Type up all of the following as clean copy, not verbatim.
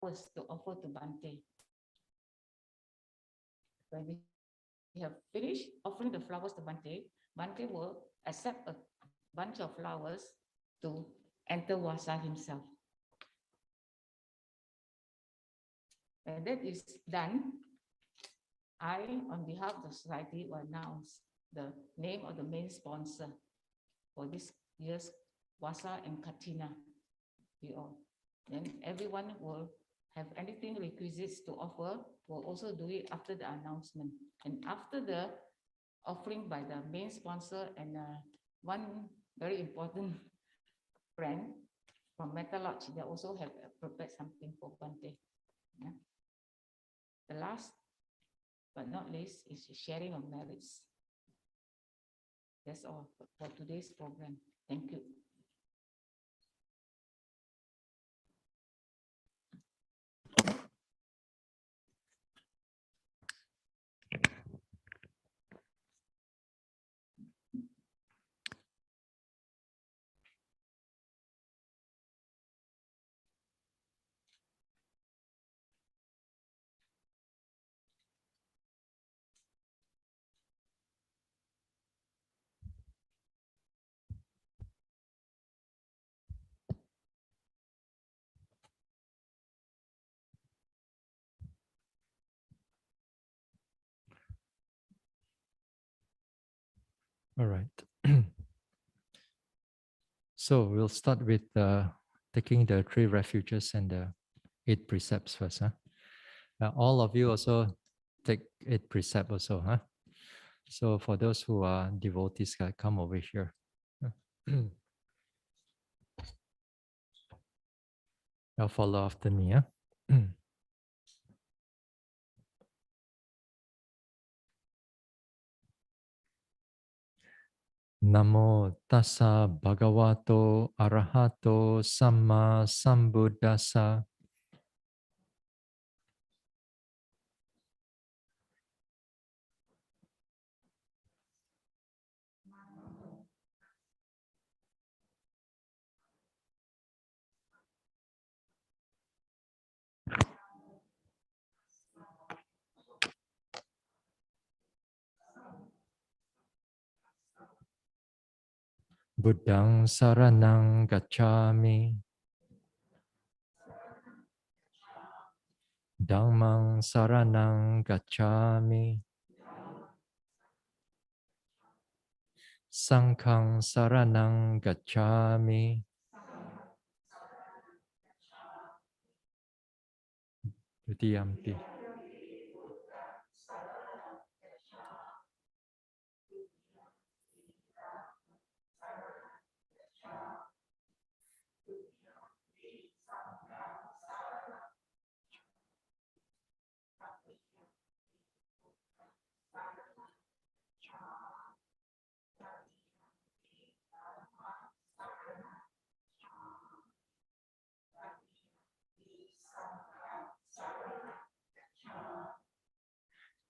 flowers to offer to Bante. When we have finished offering the flowers to Bante, Bante will accept a bunch of flowers to enter Vassa himself. When that is done, I, on behalf of the society, will announce the name of the main sponsor for this year's Vassa and Katina. Then everyone will have anything requisites to offer, will also do it after the announcement. And after the offering by the main sponsor and one very important friend from Metta Lodge, they also have prepared something for Bante. Yeah. The last but not least is sharing of merits. That's all for today's program. Thank you. All right. So we'll start with taking the 3 refuges and the 8 precepts first. Huh? All of you also take 8 precepts also. Huh? So for those who are devotees, come over here. I'll follow after me. Huh? Namo tassa bhagavato arahato samma sambuddhassa. Buddhang saranang gacchami. Dhammang saranang gacchami. Sanghang saranang gacchami. Dutiyampi.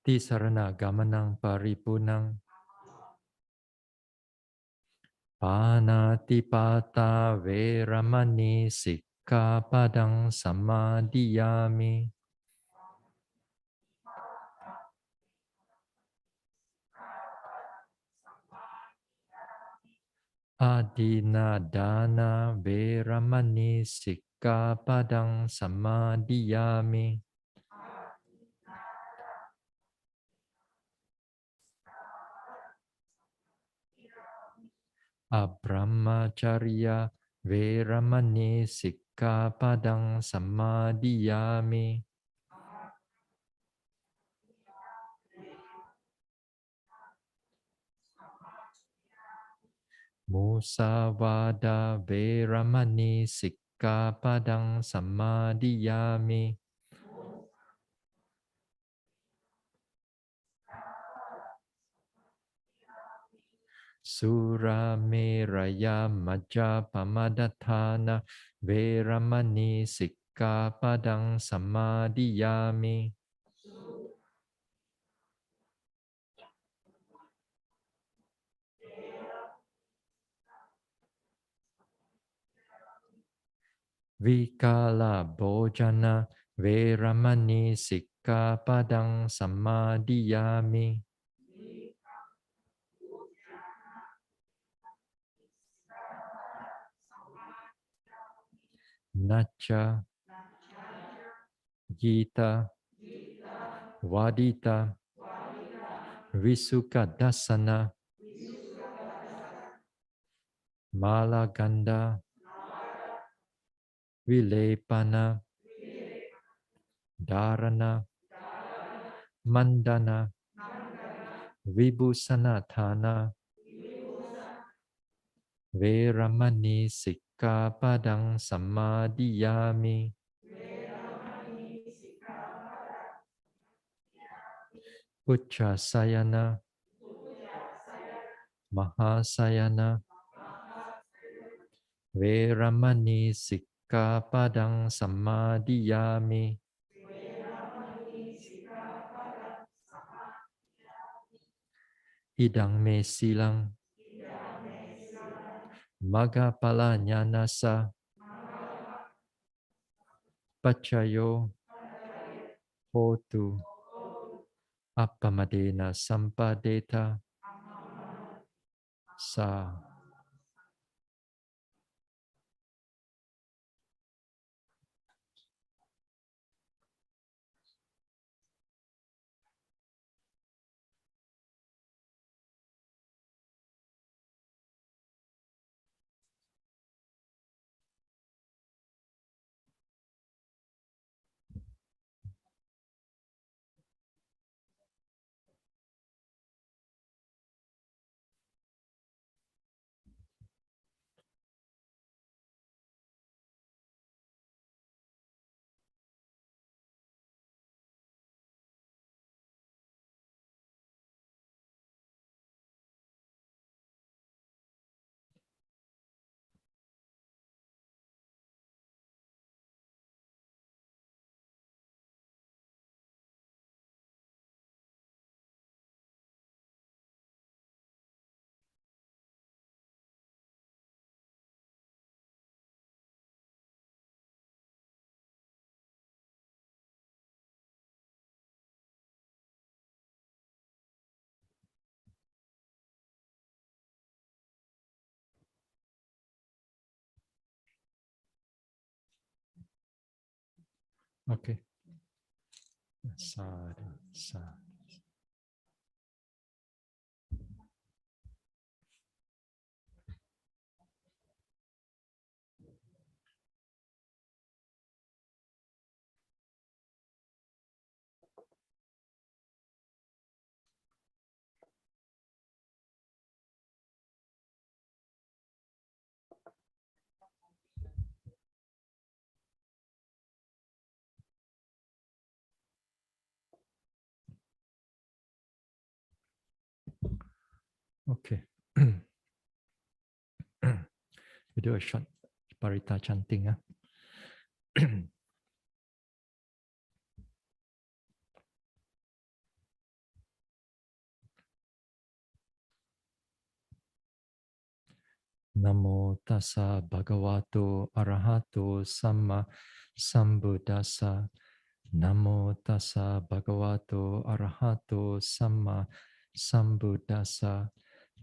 Tisarana gamanang paripunang. Panatipata veramani sikkhapadang samadhiyami. Adina dana veramani sikkhapadang samadhiyami. Abrahmacharya veramani sikkhapadang samadhiyami. Musavada veramani sikkhapadang samadhiyami. Sura meraya majapamadatthana veramani sikkhapadang samadhiyami. Vikala bhojana Veramani Sikkapadang Samadhiyami. Nacha Gita Vadita Visukadasana Malaganda Vilepana Dharana Mandana Vibhusanatana Veramani Sikkapadang Samadhiyami. Uchasayana Mahasayana Veramani Sikkapadang Samadhiyami. Idang me silang Magapala Nyanasa Pachayo Hotu Appamadena Sampadeta Sa. Okay. Sadhu, sadhu. Okay. We do a short parita chanting. Namo tassa bhagavato arahato samma sambuddhassa. Namo tassa bhagavato arahato samma sambuddhassa.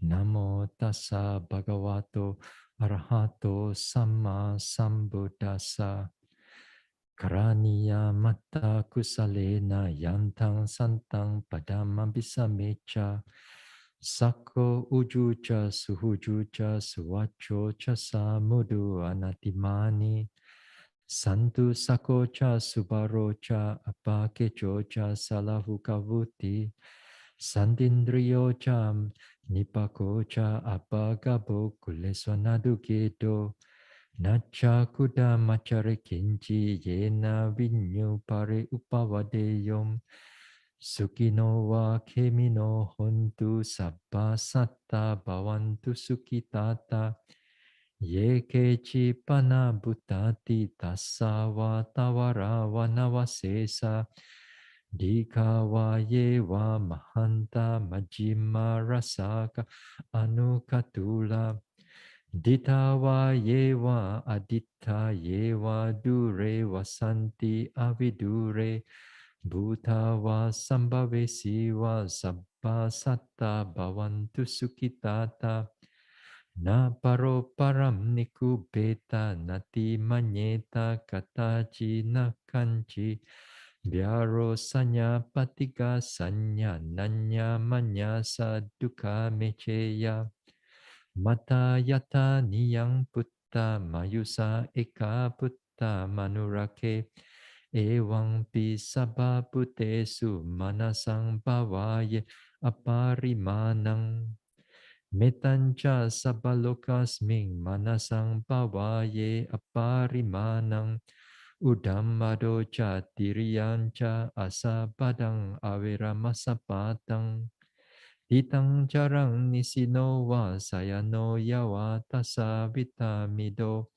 Namo tassa bhagavato arahato samma sambuddhassa. Karaniya matta kusalena yantang santang padamabhisamecha. Sako ujucha suhujucha suvachocha samudu anatimani. Santu sakocha subarocha apakechocha salahukavuti. Sandindriyocha nipakocha apagabo kuleswanadukedo. Nacha kuda machare kinchi yena vinyu pare upavadeyom. Sukino wa kemino hontu sabba satta bhavantu sukitata. Ye kechi pana bhutati tassa va tavara va navasesa. Dika va ye va mahanta majjima rasaka anukatula. Ditawa yewa adita yewa dure vasanti avidure bhutawa sambhavesiva sabba satta bhavantu sukhitata na paro param nikubeta nati manyeta katachi na kanchi vyaro sanya patiga sanya nanya manyasa dukkha mecheya mata yata niyang putta mayusa eka putta manurake ewang pi sabha bhutesu manasang bhavaye aparimanang metancha sabalokasming manasang bhavaye aparimanang udammado cha tiriyancha asabadang aviramasapatang Ditang jarang nisino wa sayano yawa tasa vitamido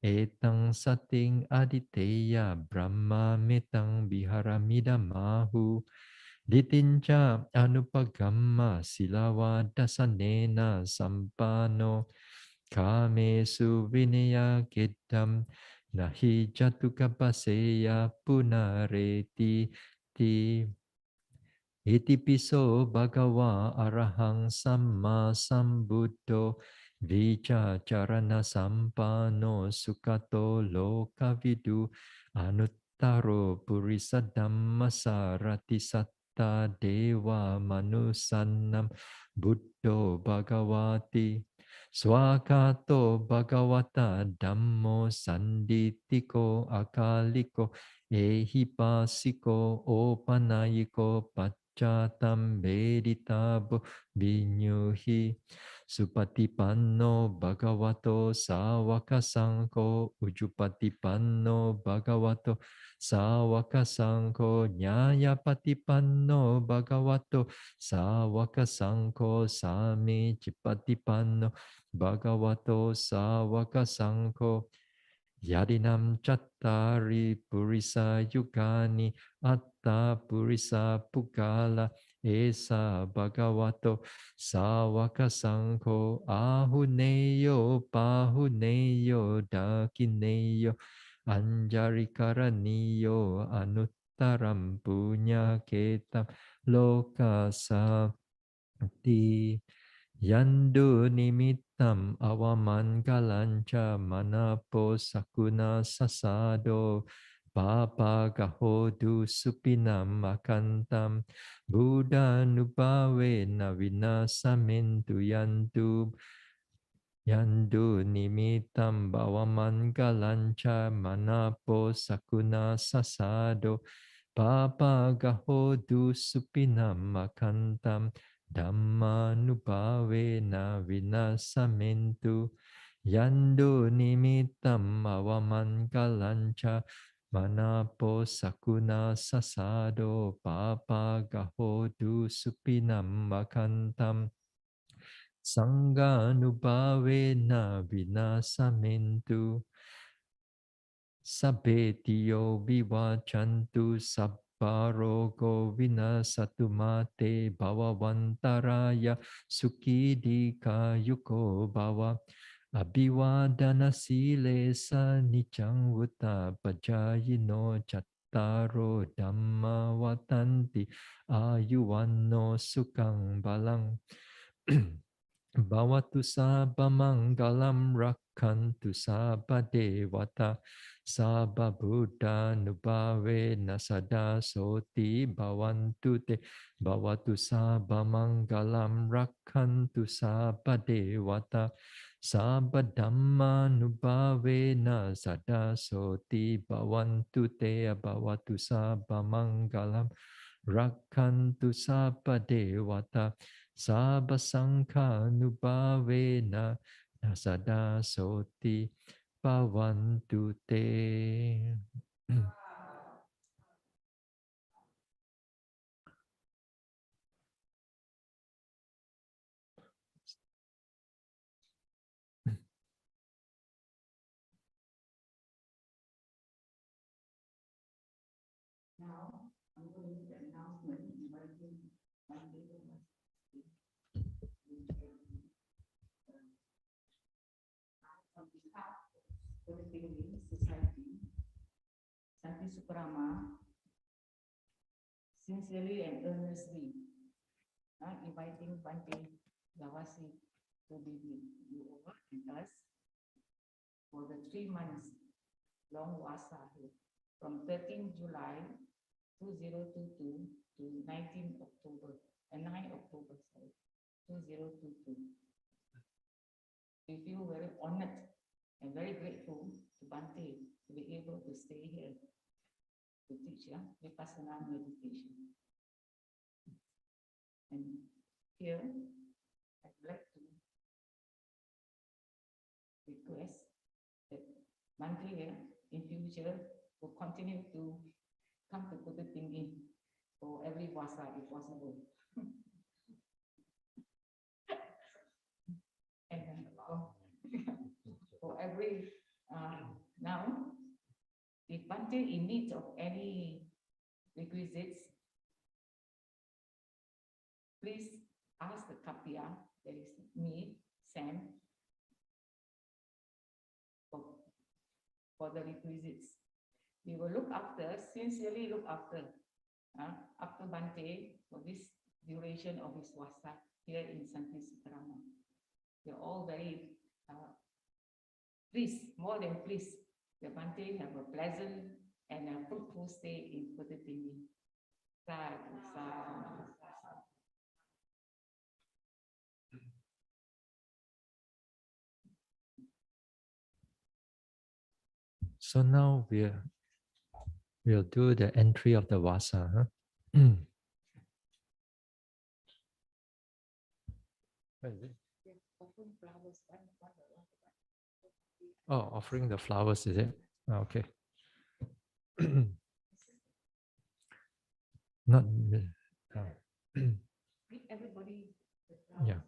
etang sating aditeya brahma metang biharamida mahu ditincha anupagamma silawa dasanena sampano kamesu vinaya kitam nahi jatukapaseya punareti ti Iti piso bhagava arahang samma sambuddho vicha charana sampano sukato lokavidu anuttaro purisadhamma sarati satta deva manusannam buddho bhagavati swakato bhagavata dhammo sanditiko akaliko ehipasiko opanayiko Jatam Veditabo Vinyuhi Supatipanno Bhagavato Sawaka Sangho Ujupatipanno Bhagavato Sawaka Sangho Nyayapatipanno Bhagavato Sawaka Sangho Sami Chipatipanno Bhagavato Sawaka Sangho Yadinam Chattari Purisa Yugani Atta Purisa Pugala Esa Bhagavato Sawaka Sangho Ahuneyo Pahuneyo Dakineyo Anjarikaraniyo Anuttaram Punya Ketam Lokasa Ti Yandu nimittam avamangalancha manapo sakuna sasado papa gahodu supinam akantam Buddha nubhave navinasamintu yandu nimittam bhavamangalancha manapo sakuna sasado Papa gahodu supinam akantam Dhamma nubhavena vinasamentu Yando nimittam avamangalancha Manapo sakuna sasado Papa gahodu supinam akantam Sangha nubhavena vinasamentu Sabetiyo vivachantu sabbarogo vinasatu mate bhavavantaraya sukidika yuko bhava abhivadana sile sa nichang vuta pajayino chattaro dhamma vatanti ayuvanno sukang balang Bhavatu sabamangalam rakhantu sabadevata sababuddha nubhave nasada soti bhavantu te bhavatu sabamangalam rakhantu sabadevata sabadhamma nubhave nasada soti bhavantu te bhavatu sabamangalam rakhantu sabadevata Sabha Sankha Nubhavena Nasada Soti Bhavantu Te. Now, I'm going to the announcement, inviting one people. Buddhist Society, Santisukharama, sincerely and earnestly inviting Bante Gawasi to be with you over and us for the 3 months long Vassa here, from 13 July 2022 to 19 October, 9 October, sorry, 2022. We feel very honored and very grateful to Bante to be able to stay here to teach Vipassana meditation. And here, I'd like to request that Bante in future will continue to come to Buddhist for every Vassa if possible. And for every, now, if Bante in need of any requisites, please ask the Kapia, that is me, Sam, for the requisites. We will look after, sincerely look after Bante for this duration of his Vassa here in Santisukharama. We're all very pleased, more than pleased, that Bante have a pleasant and a fruitful stay in Buddhist. Sadhu, sadhu. So now we'll do the entry of the Vassa. Huh? Where is it? Oh, offering the flowers, is it? Okay. Not Everybody. yeah.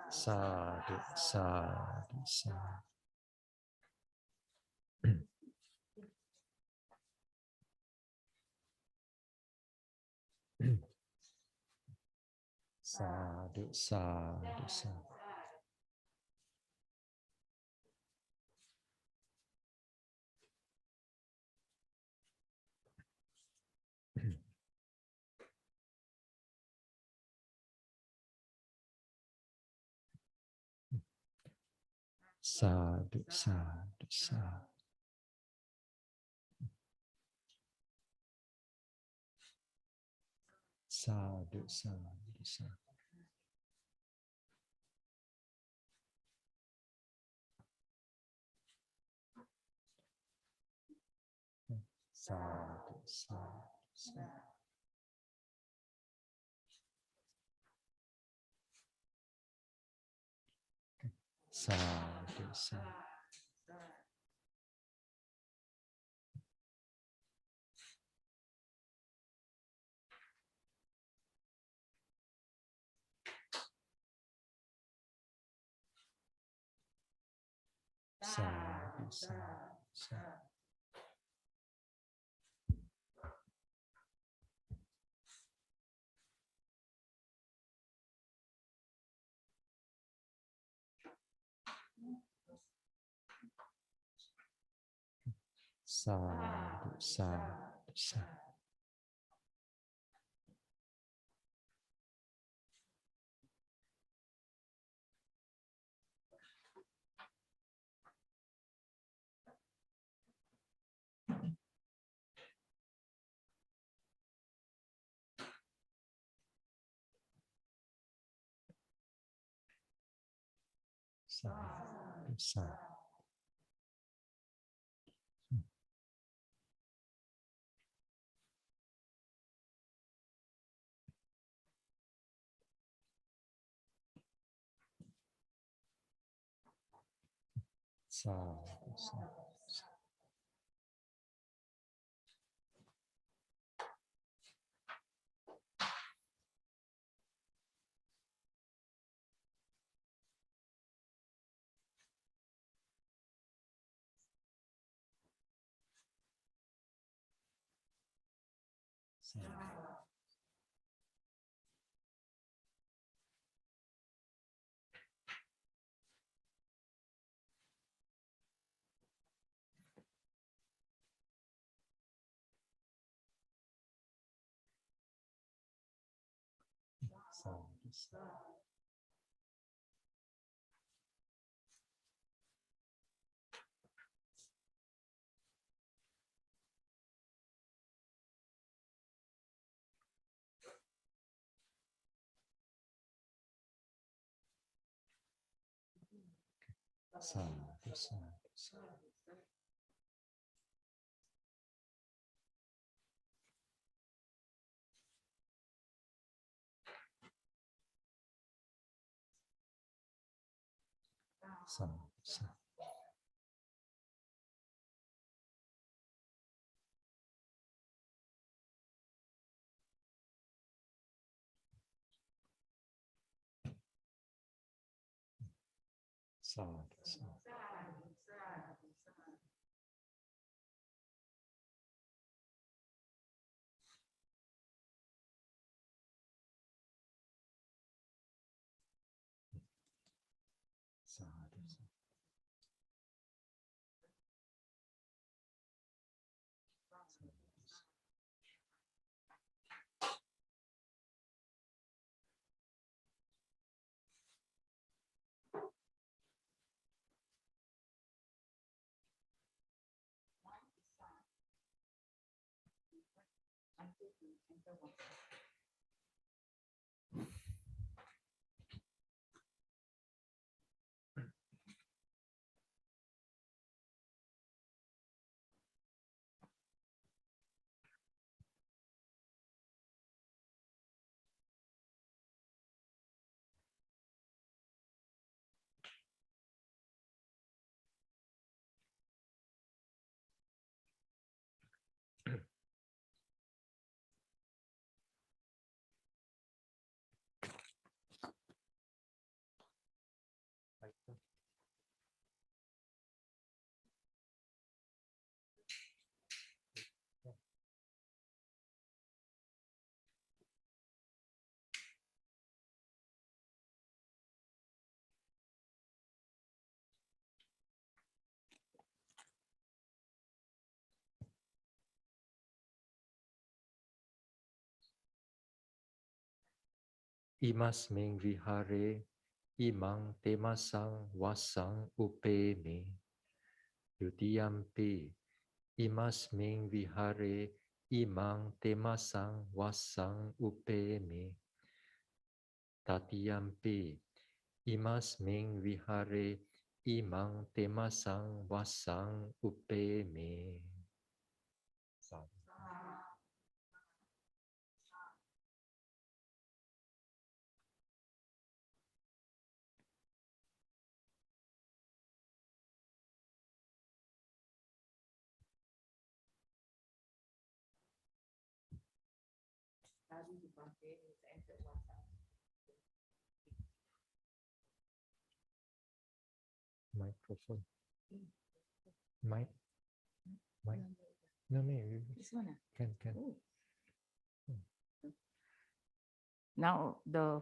Sadhu, sadhu, sadhu. Sadhu, sadhu, sadhu. Sadhu, sadhu, sadhu. Sadhu, sadhu, sadhu. Sadhu, sadhu, sadhu. Sadhu, sadhu. Sadhu, sadhu, sadhu. Sadhu, sadhu, sadhu. Sadhu. Sadhu. Imasming vihare imang temasang wasang upeme yudiyampi imasming vihare imang temasang wasang upeme tatiyampi imasming vihare imang temasang wasang upeme. Microphone. Mic. Mic. No, This one. Can. Oh. Now the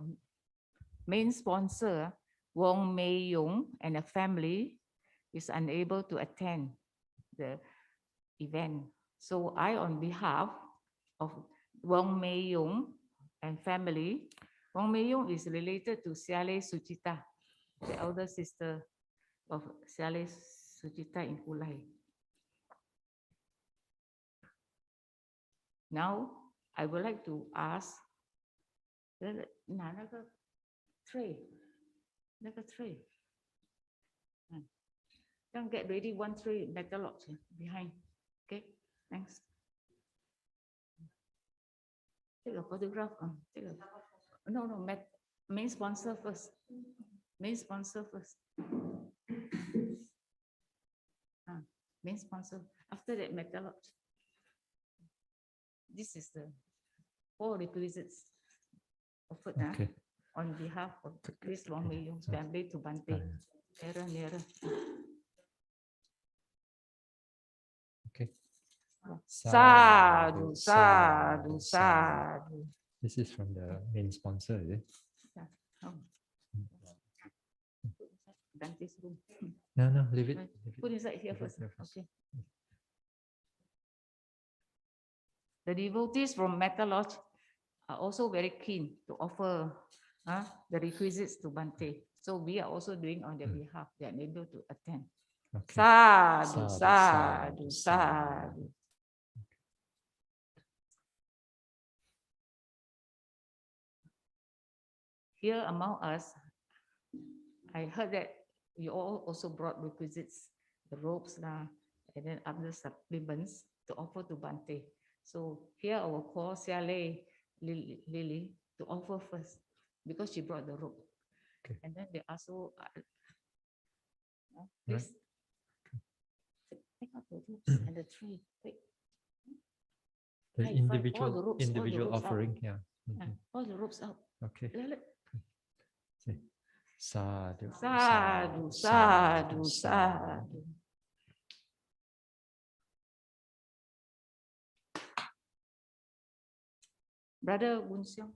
main sponsor, Wong Mei Yung and a family, is unable to attend the event. So I, on behalf of Wong Mei Yung and family, Wong Mei Yung is related to Siale Suchita, the elder sister of Siale Suchita in Kulai. Now I would like to ask, 拿那个 tray，那个 tray。Don't get ready 1 tray metal lock behind. Okay, thanks. Take a photograph. Take a, no, main sponsor first. Main sponsor first. Main sponsor. After that, metal lock. This is the 4 requisites offered on behalf of this Wang Mei Yong's family to Bante. Nearer. Okay. Sadhu, sadhu, sadhu. This is from the main sponsor, is it? Bante's room. No, leave it. Put inside here first. Okay. The devotees from Metta Lodge are also very keen to offer the requisites to Bante. So we are also doing on their behalf. They are able to attend. Okay. Sadhu, sadhu, sadhu. Here among us, I heard that you all also brought requisites, the robes and then other supplements to offer to Bante. So here I will call Lily to offer first because she brought the robe. Okay. And then they also please take out the robes and the tree. Wait. The individual offering, yeah. All the robes out. Okay. Say, sadhu, sadhu, sadhu, sadhu. Brother Woon Sing,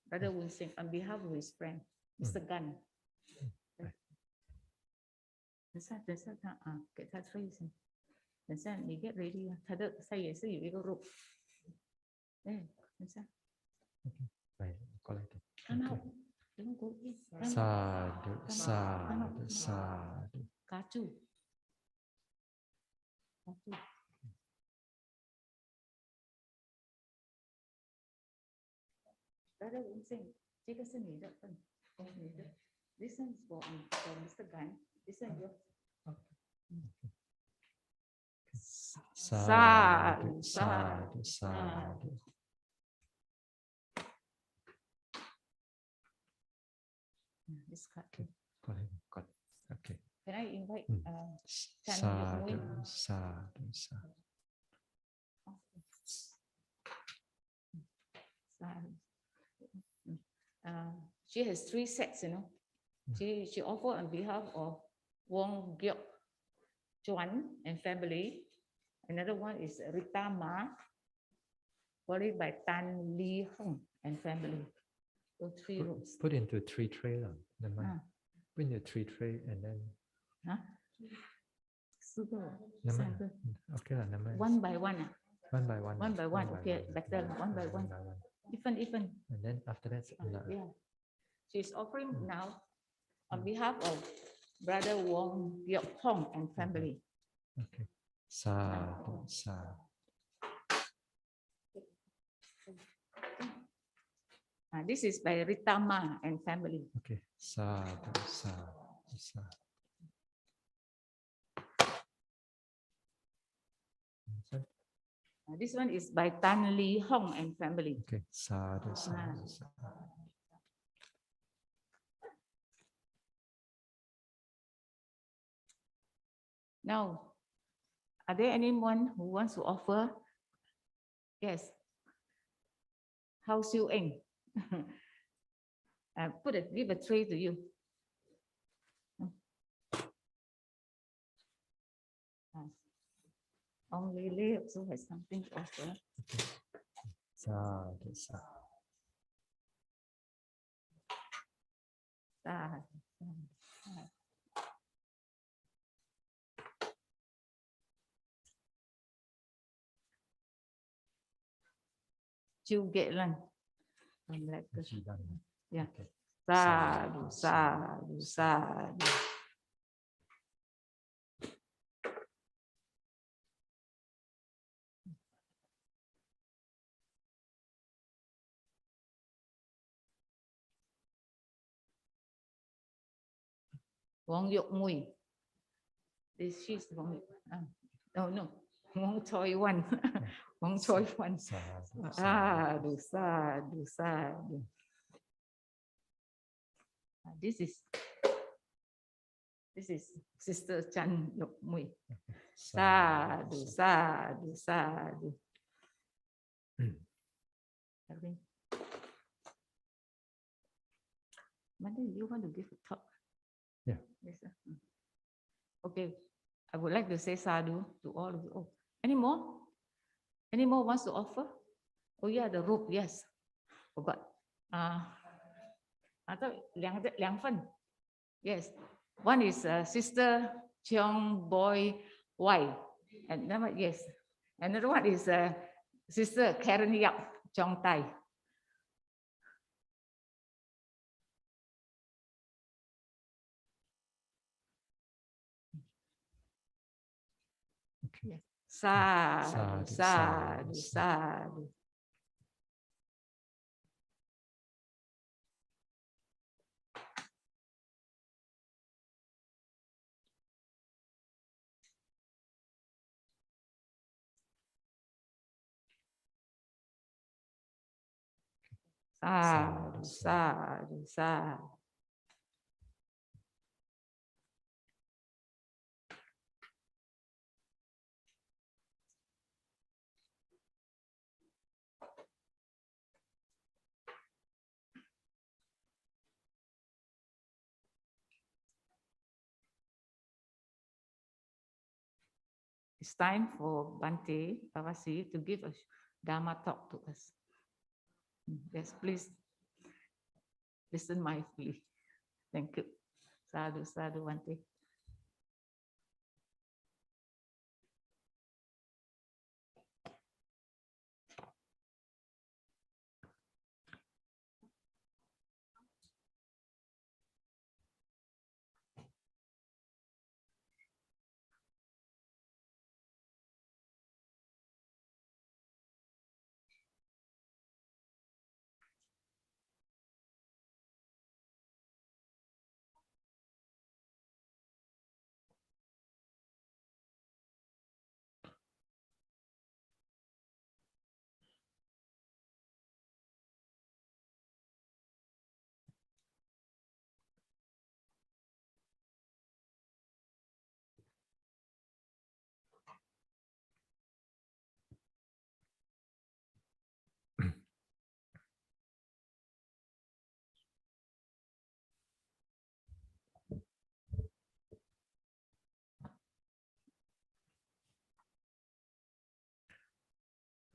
Brother Woon Sing, on behalf of his friend, Mr. Gan. Get that phrase. You get ready. Say you go rope. Come out. Don't go in. Sadhu, sadhu, sadhu. Katu. Brother Woon Sing, take us a minute. This one is for Mr. Gan. This one is sadhu, sadhu, sadhu. This cut. Okay. Can I invite sadhu, sadhu, sadhu. She has 3 sets, you know. She offered on behalf of Wong Gyok Chuan and family. Another one is Rita Ma, followed by Tan Li Hong and family. So 3 rooms. Put into 3 tray. Put into 3 tray and then. Okay. One by one. One by one. One by one. Okay, better. One by one. Even. And then after that, yeah. She's offering now on behalf of Brother Wong Gyok Hong and family. Okay. Sadhu, sadhu. This is by Rita Ma and family. Okay. Sadhu, sadhu, sadhu. This one is by Tan Li Hong and family. Okay. Sadhu, sadhu, sadhu. Now, are there anyone who wants to offer? Yes. How Siu Eng? Give a tray to you. Only Lily also has something to offer. Sadhu, sadhu. Chưa get lần. Yeah. Okay. Sadhu, sadhu, sadhu. Wong Yok Mui. This she's Wong. No. Wong Choi Wan. Wong Choi Wan. Sadhu. This is Sister Chan Yok Mui. Sadhu. Mother, you want to give a talk? Yeah. Yes, sir. Okay. I would like to say sadhu to all of you. Oh, any more? Any more wants to offer? Oh yeah, the rope. Yes. Forgot. I thought 两份. Yes. One is Sister Cheong Boy Wai. And another, yes. Another one is Sister Karen Yap Chong Tai. Okay. Sadhu. Sadhu. It's time for Bante Pavasi to give a Dharma talk to us. Yes, please listen mindfully. Thank you. Sadhu, Bante.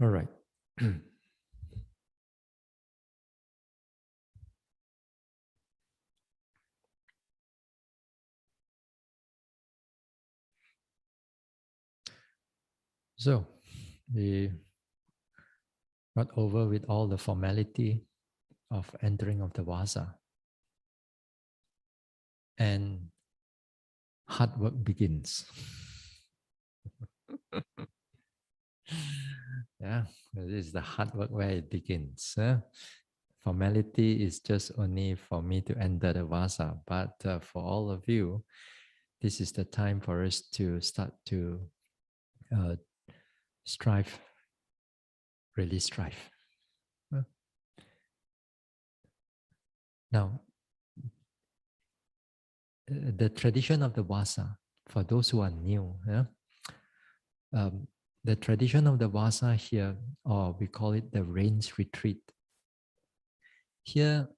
All right. So we got over with all the formality of entering of the vasa, and hard work begins. Yeah, this is the hard work where it begins. Formality is just only for me to enter the vasa, but for all of you, this is the time for us to start to strive, really strive. Now, the tradition of the vasa, for those who are new, the tradition of the vasa here, or we call it the rains retreat. Here,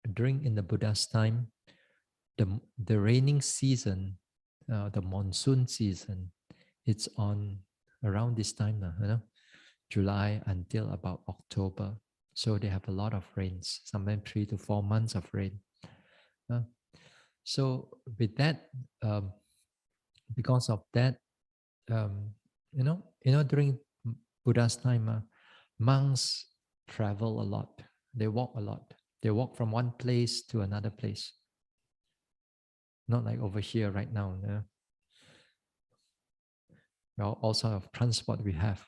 in the Buddha's time, the raining season, the monsoon season, it's on around this time now, July until about October. So they have a lot of rains, sometimes 3 to 4 months of rain. So with that, because of that, during Buddha's time, monks travel a lot. They walk a lot. They walk from one place to another place. Not like over here right now. All sort of transport we have.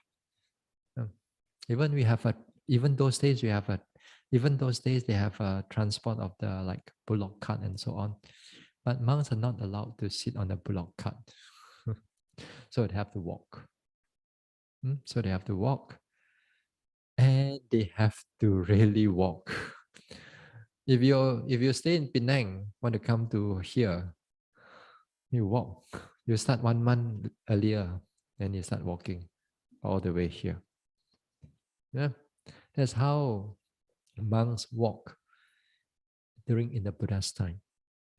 Even those days they have a transport of the like bullock cart and so on. But monks are not allowed to sit on a bullock cart. So they have to walk. So they have to walk. And they have to really walk. If you stay in Penang, want to come to here, you walk. You start 1 month earlier, then you start walking all the way here. Yeah, that's how monks walk during in the Buddha's time.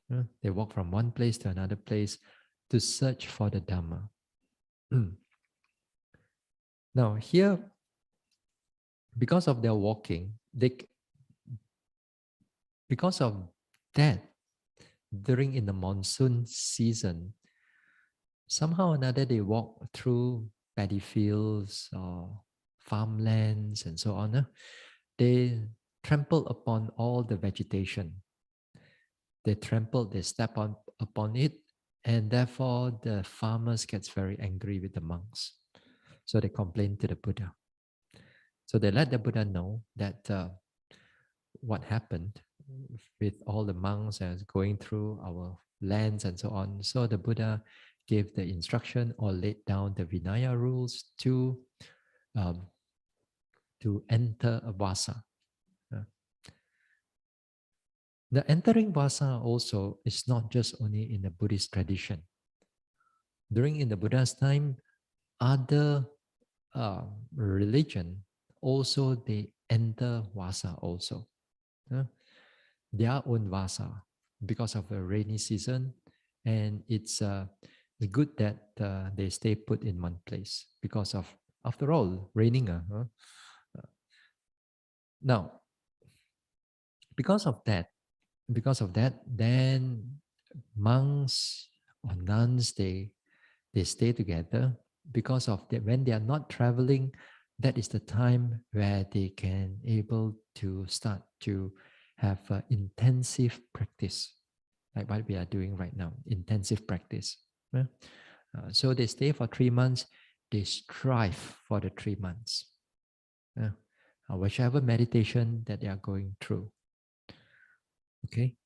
Yeah? They walk from one place to another place to search for the Dhamma. Now here, because of their walking, because of that, during in the monsoon season, somehow or another they walk through paddy fields or farmlands and so on. They trample upon all the vegetation. They step upon it, and therefore the farmers gets very angry with the monks. So they complain to the Buddha. So they let the Buddha know that what happened with all the monks as going through our lands and so on. So the Buddha gave the instruction or laid down the Vinaya rules um, to enter a vasa. The entering vasa also is not just only in the Buddhist tradition. During in the Buddha's time, other religion also they enter vasa also. Their own vasa because of a rainy season, and it's good that they stay put in one place because of, after all, raining. Now, because of that, then monks or nuns they stay together because of that. When they are not traveling, that is the time where they can able to start to have intensive practice, like what we are doing right now, intensive practice. So they stay for 3 months, they strive for the 3 months, whichever meditation that they are going through. Okay.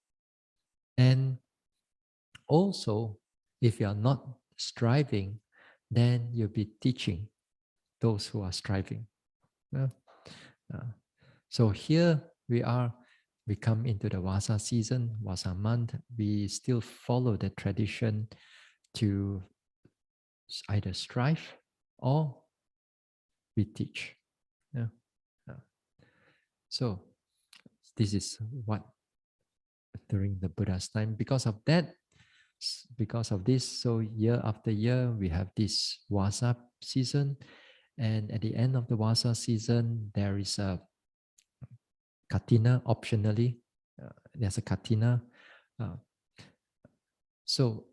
And also, if you are not striving, then you'll be teaching those who are striving. So here we come into the Vassa season, Vassa month. We still follow the tradition to either strive or we teach. So this is what during the Buddha's time. Because of that, because of this, so year after year we have this Vassa season, and at the end of the Vassa season there is a katina optionally. There's a katina. So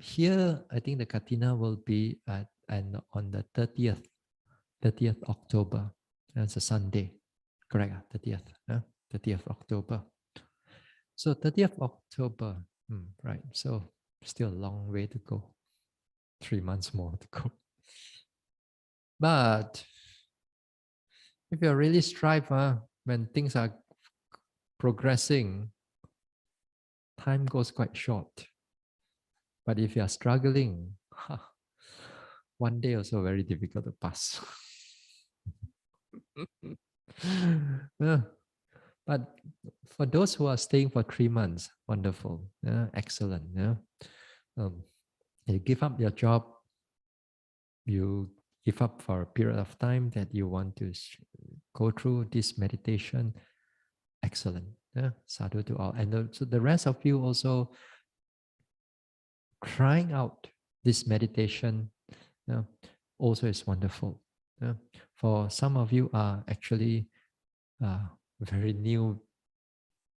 here I think the katina will be on the 30th October. That's a Sunday, correct? 30th October. So 30th October, right? So still a long way to go. 3 months more to go. But if you really strive, when things are progressing, time goes quite short. But if you are struggling, one day also very difficult to pass. But for those who are staying for 3 months, wonderful, excellent. You give up your job, you give up for a period of time that you want to go through this meditation, excellent. Sadhu to all. And so the rest of you also trying out this meditation also is wonderful. For some of you are actually very new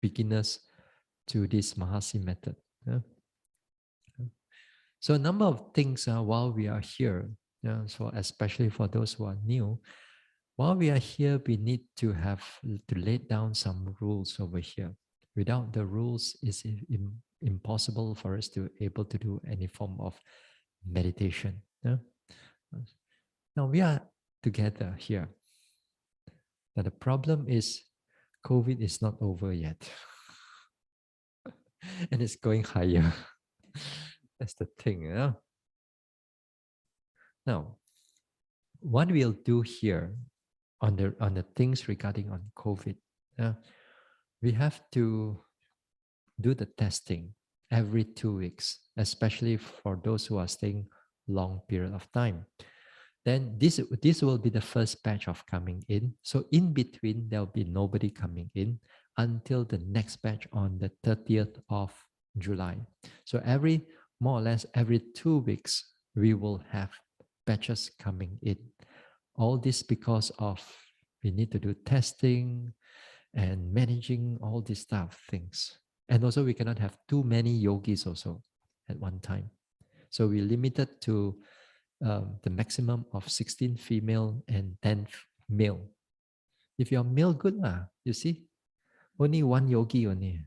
beginners to this Mahasi method. So a number of things while we are here, so especially for those who are new, while we are here, we need to have to lay down some rules over here. Without the rules, it's impossible for us to able to do any form of meditation. Now we are together here. Now the problem is COVID is not over yet. And it's going higher. That's the thing, Now, what we'll do here on the things regarding on COVID, we have to do the testing every 2 weeks, especially for those who are staying long period of time. Then this will be the first batch of coming in. So in between, there'll be nobody coming in until the next batch on the 30th of July. So more or less every 2 weeks, we will have batches coming in. All this because of we need to do testing and managing all these stuff things. And also we cannot have too many yogis also at one time. So we limited to the maximum of 16 female and 10 male. If you're male, good lah. You see, only one yogi only.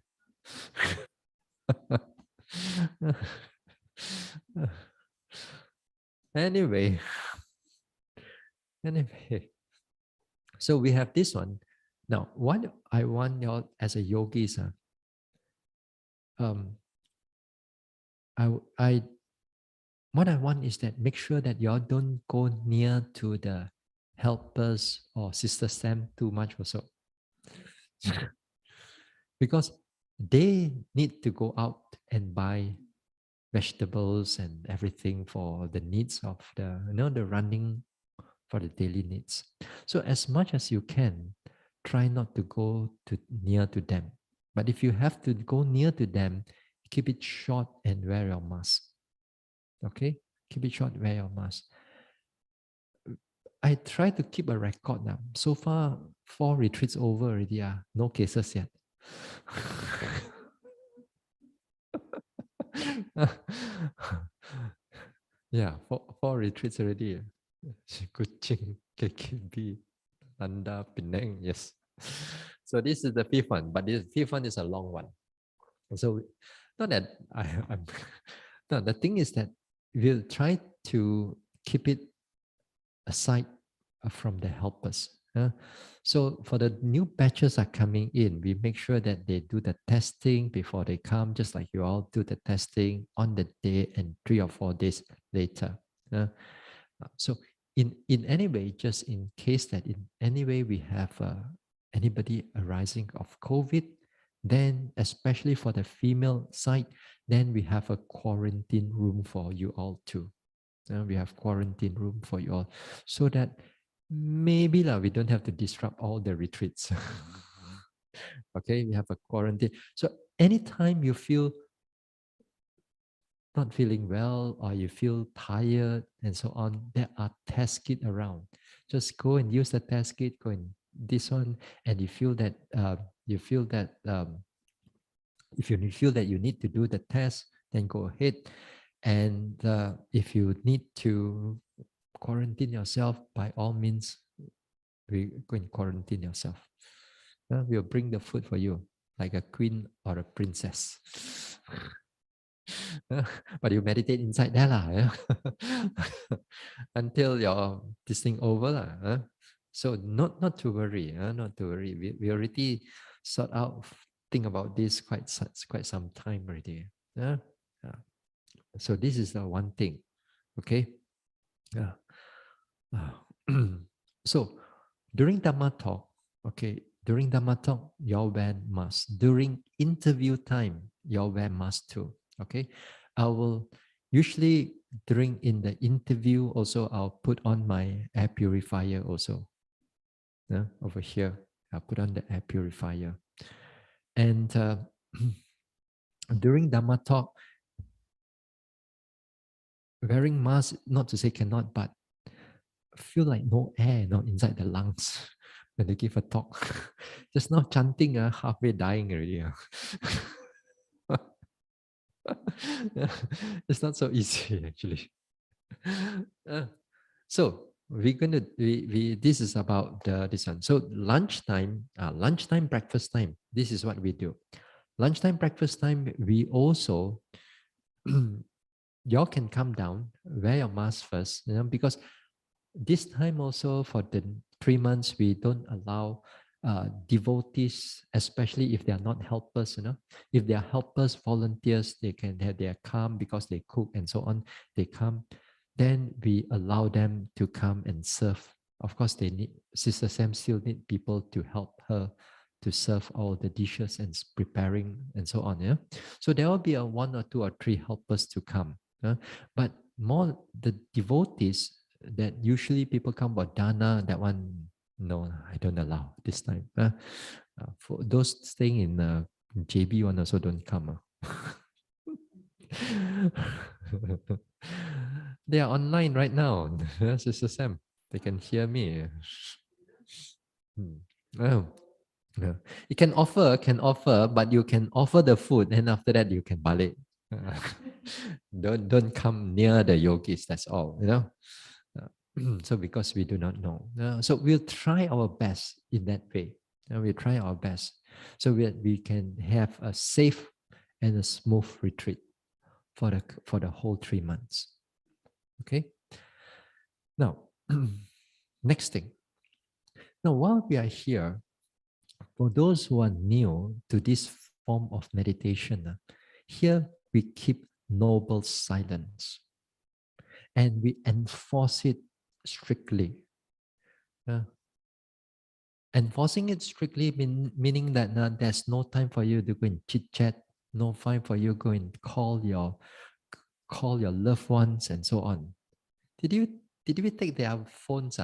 anyway, anyway, so we have this one. Now, what I want y'all as a yogis, I what I want is that make sure that y'all don't go near to the helpers or sister Sam too much also. Because they need to go out and buy vegetables and everything for the needs of the running for the daily needs. So as much as you can, try not to go near to them. But if you have to go near to them, keep it short and wear your mask. Okay? Keep it short, wear your mask. I try to keep a record now. So far, 4 retreats over already. No cases yet. Yeah, four retreats already. Kuching, KKB, Nanda, Penang, yes. So this is the fifth one, but the fifth one is a long one. So not that I'm no, the thing is that we'll try to keep it aside from the helpers. So for the new batches are coming in, we make sure that they do the testing before they come, just like you all do the testing on the day and 3 or 4 days later. So in any way, just in case that in any way we have anybody arising of COVID, then especially for the female side, then we have a quarantine room for you all too. We have quarantine room for you all, so that maybe we don't have to disrupt all the retreats. Okay, we have a quarantine. So anytime you feel not feeling well or you feel tired and so on, there are test kit around. Just go and use the test kit, go and this one, and you feel that if you feel that you need to do the test, then go ahead. And if you need to quarantine yourself, by all means, we go and quarantine yourself. We'll bring the food for you, like a queen or a princess. But you meditate inside there lah, until your this thing over lah. So not to worry, not to worry. We already sort out, think about this quite some time already. So this is the one thing, okay. So during Dhamma talk, okay, during Dhamma talk, y'all wear mask. During interview time, y'all wear mask too. Okay, I will usually in the interview also I'll put on my air purifier also. Over here, I'll put on the air purifier. And during Dhamma talk, wearing mask, not to say cannot, but feel like no air, not inside the lungs when they give a talk. Just now chanting, halfway dying already. It's not so easy actually. So we're going to this is about this one. So lunchtime breakfast time, this is what we do. Lunchtime breakfast time, we also y'all can come down, wear your mask first, because this time also for the 3 months we don't allow devotees, especially if they are not helpers, if they are helpers, volunteers, they come because they cook and so on, they come, then we allow them to come and serve. Of course, Sister Sam still need people to help her to serve all the dishes and preparing and so on. Yeah. So there will be a 1 or 2 or 3 helpers to come. But more the devotees that usually people come for dana, that one, no, I don't allow this time. For those staying in JB one also don't come. They are online right now. Sister Sam, they can hear me. Oh, yeah. You can offer, but you can offer the food, and after that you can balik. Don't come near the yogis. That's all. So because we do not know, so we'll try our best in that way. We try our best so we can have a safe and a smooth retreat for the whole 3 months. Okay. Now, next thing. Now, while we are here, for those who are new to this form of meditation, here we keep noble silence and we enforce it strictly. Enforcing it strictly meaning that there's no time for you to go and chit chat, no time for you to go and call your loved ones and so on. Did we take their phones?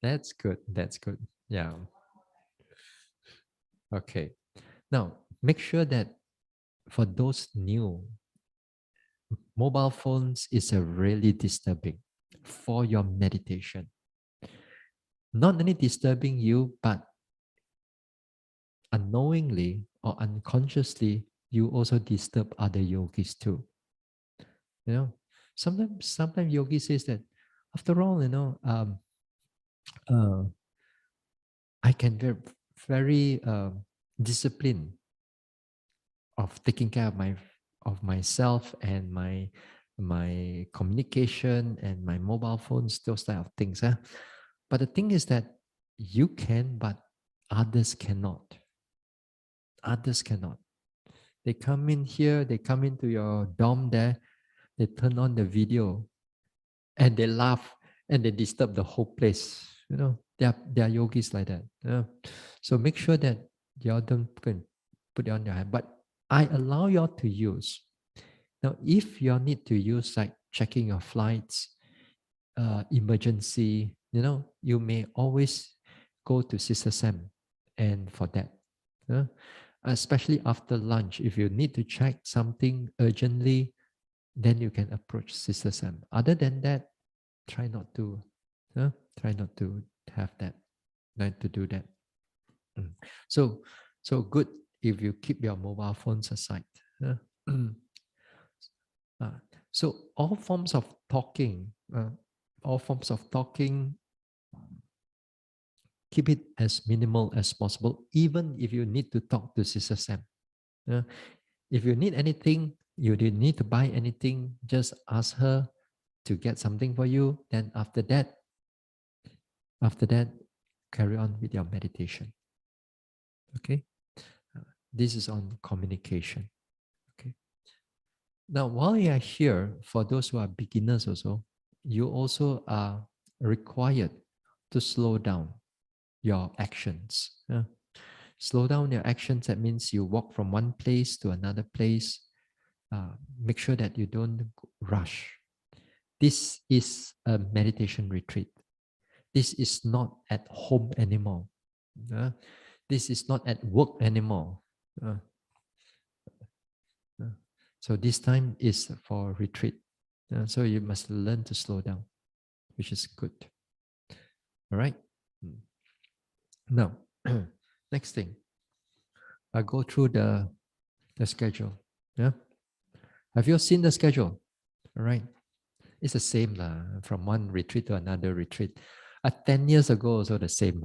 That's good. That's good. Yeah. Okay. Now, make sure that for those new, mobile phones is a really disturbing for your meditation. Not only disturbing you, but unknowingly or unconsciously, you also disturb other yogis too. Sometimes yogi says that, after all, uh, I can very disciplined of taking care of myself and my communication and my mobile phones, those type of things. But the thing is that you can, but others cannot. Others cannot. They come in here, they come into your dorm there, they turn on the video and they laugh and they disturb the whole place. They are yogis like that. So make sure that y'all don't put it on your hand. But I allow y'all to use. Now, if you need to use like checking your flights, emergency, you may always go to Sister Sam and for that. Especially after lunch, if you need to check something urgently, then you can approach Sister Sam. Other than that, try not to have that, not to do that. So good if you keep your mobile phones aside. So all forms of talking, keep it as minimal as possible, even if you need to talk to Sister Sam. If you need anything, you didn't need to buy anything, just ask her to get something for you. Then after that, carry on with your meditation. Okay. This is on communication. Okay. Now, while you are here, for those who are beginners also, you also are required to slow down your actions. Slow down your actions. That means you walk from one place to another place. Make sure that you don't rush. This is a meditation retreat. This is not at home anymore. This is not at work anymore. So this time is for retreat. So you must learn to slow down, which is good. All right. Now, next thing, I go through the schedule. Yeah. Have you seen the schedule? All right. It's the same from one retreat to another retreat. 10 years ago, also the same.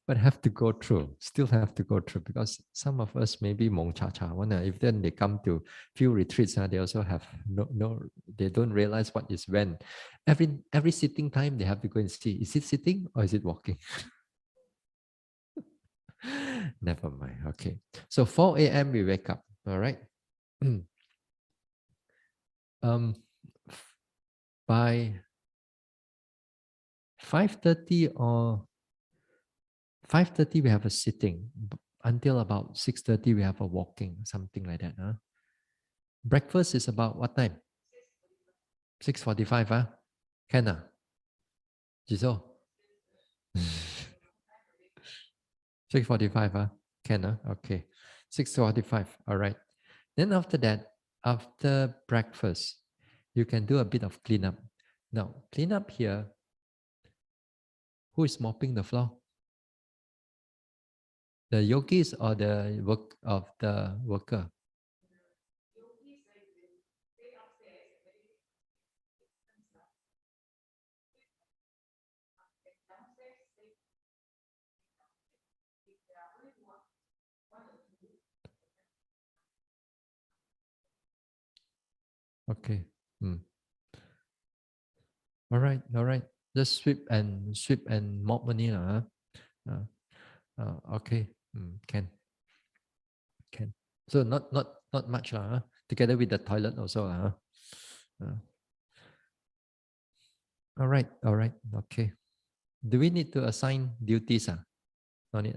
But have to go through, still have to go through, because some of us maybe mong cha cha one. If then they come to few retreats, they also have no, they don't realize what is when. Every sitting time they have to go and see, is it sitting or is it walking? Never mind. Okay. So 4 a.m. we wake up. All right. um, by 5:30 or 5:30 we have a sitting. Until about 6:30 we have a walking, something like that. Huh? Breakfast is about what time? 6:45. Huh? Can ah? Jisoo? 6:45. Huh? Can ah? Okay. 6:45. All right. Then after that, after breakfast, you can do a bit of cleanup. Now, cleanup here, who is mopping the floor? The yogis or the work of the worker? Okay. Hmm. All right. All right. Just sweep and mop only lah. Huh? Okay. Can. So not much lah. Huh? Together with the toilet also lah. Huh? All right. All right. Okay. Do we need to assign duties? No need.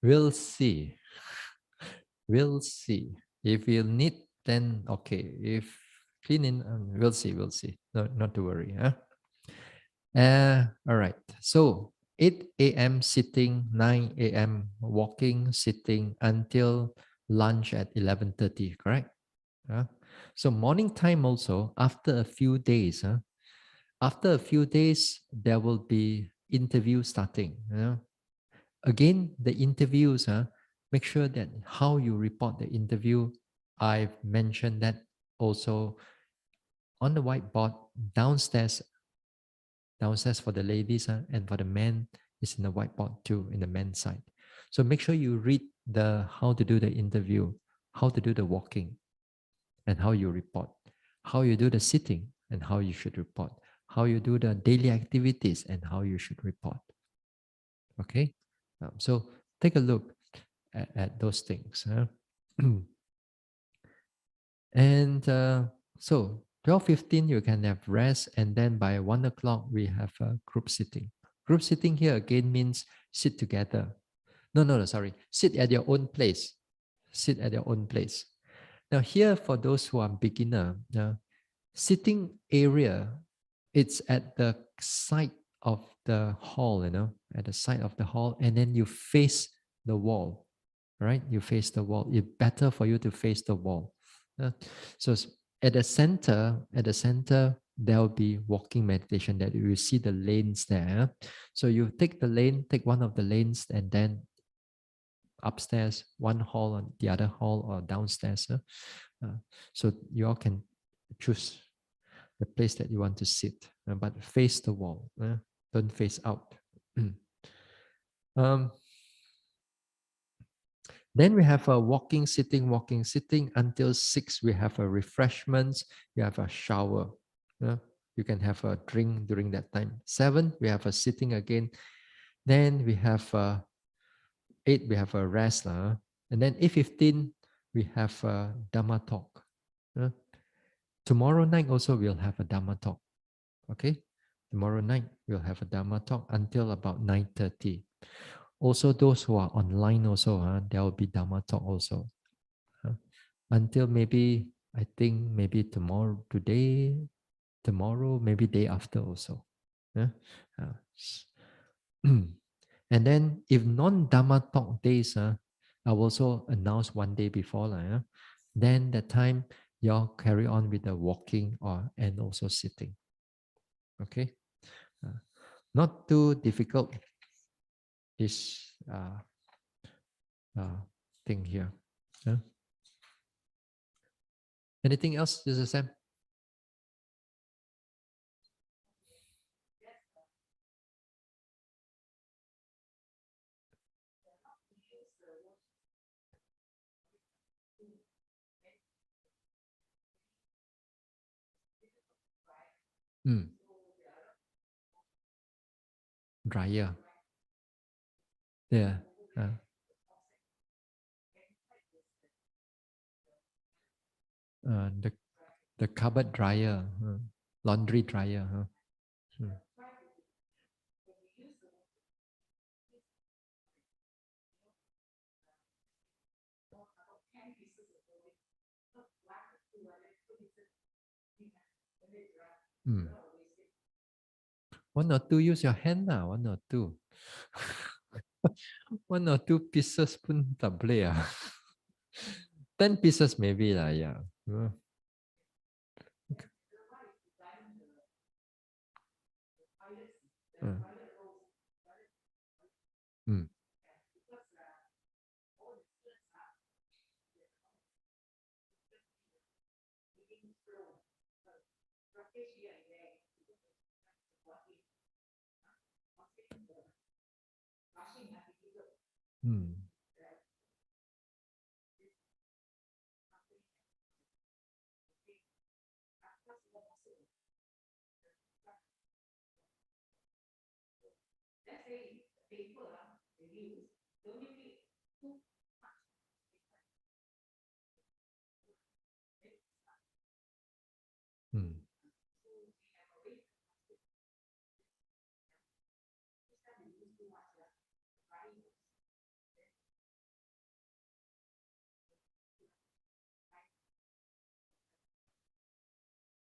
We'll see. We'll see. If you need, then okay. If cleaning, we'll see. We'll see. No, not to worry. Huh? All right. So 8 a.m. sitting, 9 a.m. walking, sitting until lunch at 11:30. Correct? So morning time also. After a few days, after a few days, there will be interview starting. Again, the interviews, make sure that how you report the interview. I've mentioned that also on the whiteboard downstairs for the ladies, and for the men is in the whiteboard too, in the men's side. So make sure you read the how to do the interview, how to do the walking, and how you report, how you do the sitting, and how you should report, how you do the daily activities, and how you should report. Okay, so take a look at those things. And so 12:15 you can have rest, and then by 1 o'clock we have a group sitting. Group sitting here again means sit together. No, sorry. Sit at your own place. Sit at your own place. Now here for those who are beginner, sitting area, it's at the side of the hall, at the side of the hall, and then you face the wall, right? You face the wall. It's better for you to face the wall. So at the center, there will be walking meditation that you will see the lanes there. So you take the lane, take one of the lanes, and then upstairs, one hall, on the other hall, or downstairs. So you all can choose the place that you want to sit, but face the wall. Don't face out. um, Then we have a walking, sitting until 6. We have a refreshments. You have a shower. You can have a drink during that time. 7, we have a sitting again. Then we have 8, we have a rest. And then 8:15, we have a Dhamma talk. Tomorrow night also we'll have a Dhamma talk. Okay? Tomorrow night we'll have a Dhamma talk until about 9:30. Also, those who are online also, there will be Dhamma talk also. Until maybe, I think maybe tomorrow, maybe day after also. And then if non-Dhamma talk days, I will also announce one day before. Then that time, y'all carry on with the walking and also sitting. Okay? Not too difficult, this thing here. Anything else, Mr. Sam? Mm. Dryer. Yeah. Uh, the cupboard dryer, laundry dryer. Huh? Mm. Mm. One or two, use your hand lah. One or two. One or two pieces pun tak boleh ah. 10 pieces maybe lah, yeah. Uh, mm. Mm. Mm.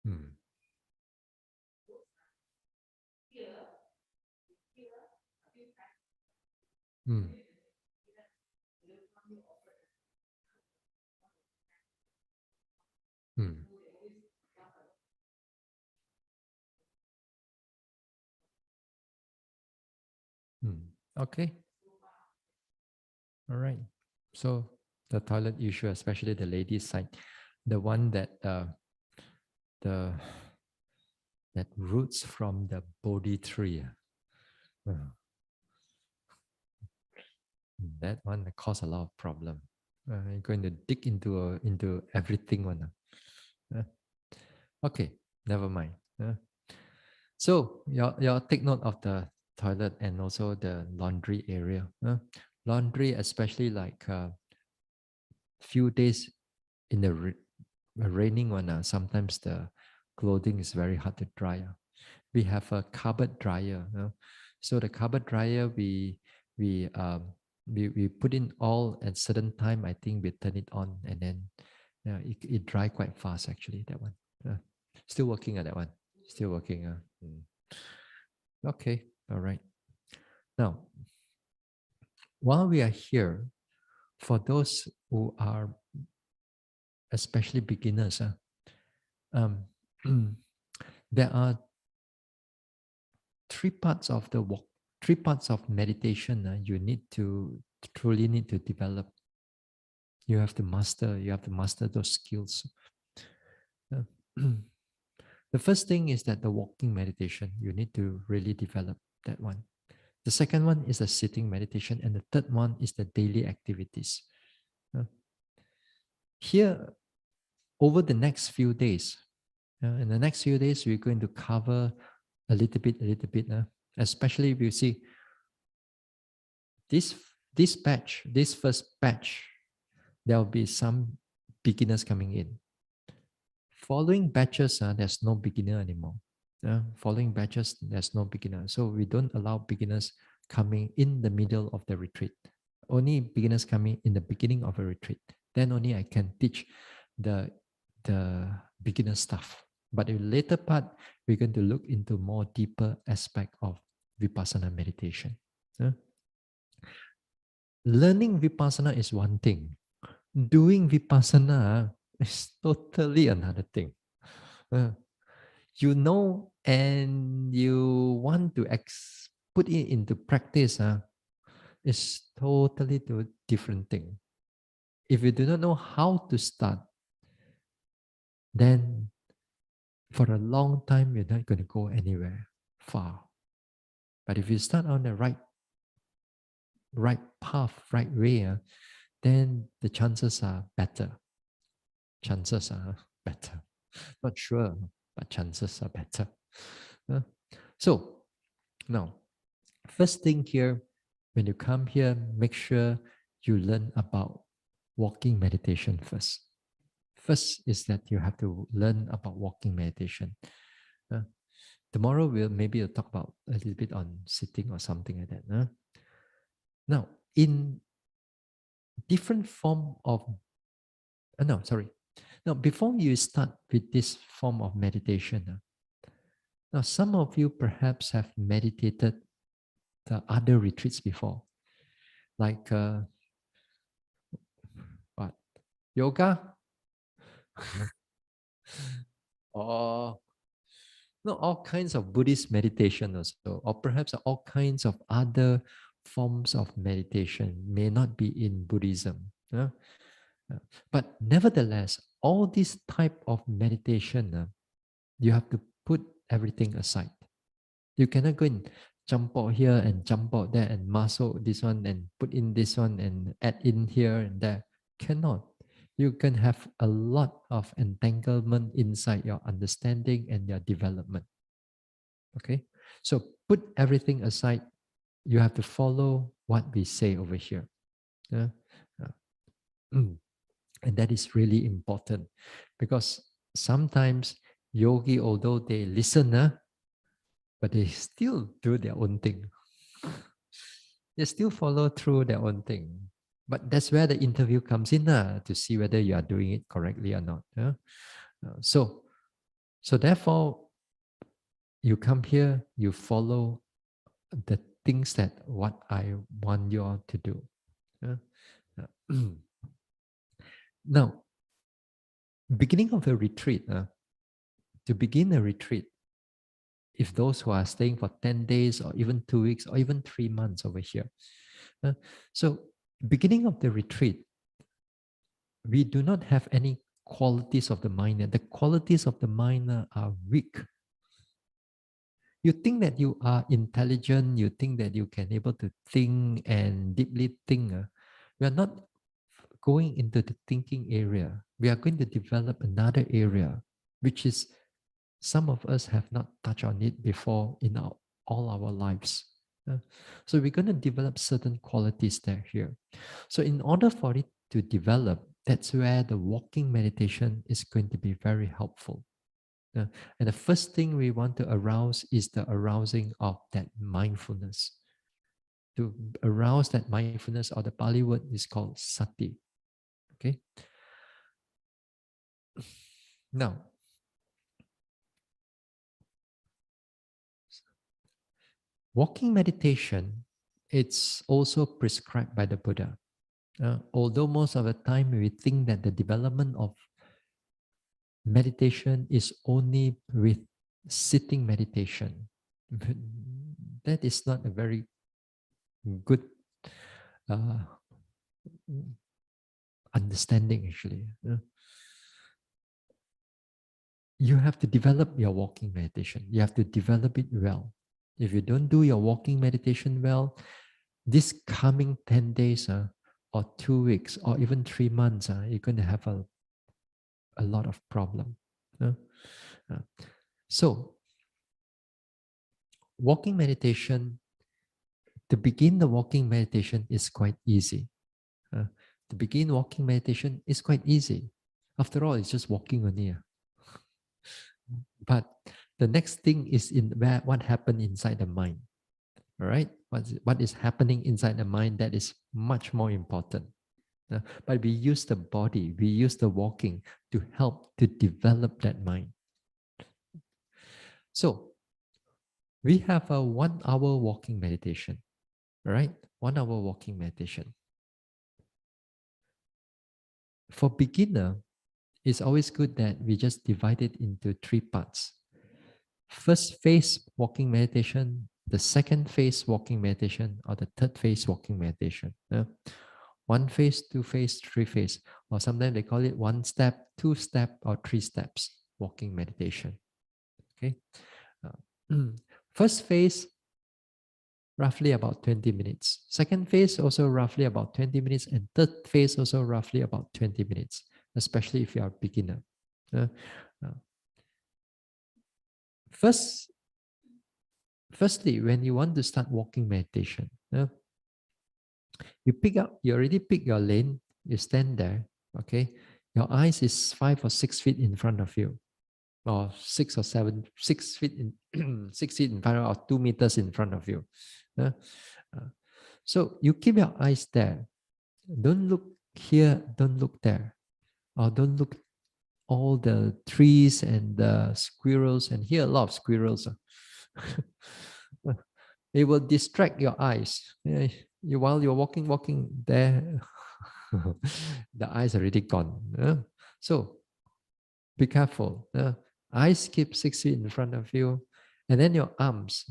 Mm. Mm. Mm. Mm. Okay. All right. So the toilet issue, especially the ladies' side, the one that the that roots from the Bodhi tree. That one cause a lot of problem. You're going to dig into everything one. Okay, never mind. So you take note of the toilet and also the laundry area. Laundry, especially like few days in the raining one. Sometimes the clothing is very hard to dry. We have a cupboard dryer. So the cupboard dryer we put in all at certain time. I think we turn it on and then it dry quite fast actually. That one. Still working at that one. Still working. Okay. All right. Now, while we are here, for those who are especially beginners, um, there are three parts of the walk, three parts of meditation you need to truly need to develop. You have to master those skills. Uh, the first thing is that the walking meditation, you need to really develop that one. The second one is the sitting meditation, and the third one is the daily activities. Here, over the next few days, in the next few days, we're going to cover a little bit, especially if you see this batch, this first batch, there will be some beginners coming in. Following batches, there's no beginner anymore. Following batches, there's no beginner. So we don't allow beginners coming in the middle of the retreat. Only beginners coming in the beginning of a retreat. Then only I can teach the beginner stuff. But in the later part, we're going to look into more deeper aspect of Vipassana meditation. Learning Vipassana is one thing. Doing Vipassana is totally another thing. You know, and you want to put it into practice, is totally a different thing. If you do not know how to start, then for a long time, you're not going to go anywhere far. But if you start on the right path, right way, then the chances are better. Chances are better. Not sure, but chances are better. Uh, so now, first thing here, when you come here, make sure you learn about walking meditation first. First is that you have to learn about walking meditation. Uh, Tomorrow we'll talk about a little bit on sitting or something like that. Now, in different form of no, sorry. Now, before you start with this form of meditation, now some of you perhaps have meditated the other retreats before, like what yoga, or no, all kinds of Buddhist meditation also, or perhaps all kinds of other forms of meditation may not be in Buddhism. But nevertheless, all this type of meditation, you have to put everything aside. You cannot go and jump out here and jump out there and muscle this one and put in this one and add in here and there. Cannot. You can have a lot of entanglement inside your understanding and your development. Okay? So put everything aside. You have to follow what we say over here. Yeah? And that is really important because sometimes yogi, although they listen, but they still do their own thing. They still follow through their own thing. But that's where the interview comes in to see whether you are doing it correctly or not. So therefore, you come here, you follow the things that what I want you all to do. Now, beginning of a retreat, to begin a retreat, if those who are staying for 10 days or even 2 weeks or even 3 months over here. So beginning of the retreat, we do not have any qualities of the mind. The qualities of the mind are weak. You think that you are intelligent, you think that you can able to think and deeply think. We are not going into the thinking area. We are going to develop another area, which is some of us have not touched on it before in all our lives. So we're going to develop certain qualities there here. So in order for it to develop, that's where the walking meditation is going to be very helpful. And the first thing we want to arouse is the arousing of that mindfulness. To arouse that mindfulness, or the Pali word is called sati. Okay. Now, walking meditation, it's also prescribed by the Buddha. Although most of the time we think that the development of meditation is only with sitting meditation, but that is not a very good understanding actually. You have to develop your walking meditation. You have to develop it well. If you don't do your walking meditation well, this coming 10 days or 2 weeks or even 3 months, you're going to have a lot of problem. So, walking meditation, to begin the walking meditation is quite easy. To begin walking meditation is quite easy. After all, it's just walking only. But the next thing is in where what happened inside the mind. All right, what is happening inside the mind, that is much more important. But we use the body, we use the walking to help to develop that mind. So we have a 1 hour walking meditation. All right, 1 hour walking meditation. For beginner, it's always good that we just divide it into 3 parts. First phase walking meditation, the second phase walking meditation, or the third phase walking meditation. 1 phase, 2 phase, 3 phase, or sometimes they call it 1 step, 2 step, or 3 steps walking meditation. Okay. First phase, roughly about 20 minutes. Second phase, also roughly about 20 minutes. And third phase, also roughly about 20 minutes, especially if you are a beginner. firstly, when you want to start walking meditation, you already pick your lane, you stand there, okay? Your eyes is 5 or 6 feet in front of you, or 6 or 7, 6 feet in 6 feet in front of, or 2 meters in front of you. Uh, so you keep your eyes there. Don't look here, don't look there, or don't look all the trees and the squirrels, and here a lot of squirrels. It will distract your eyes. While you're walking there, the eyes already gone. So be careful. Eyes keep 6 feet in front of you, and then your arms.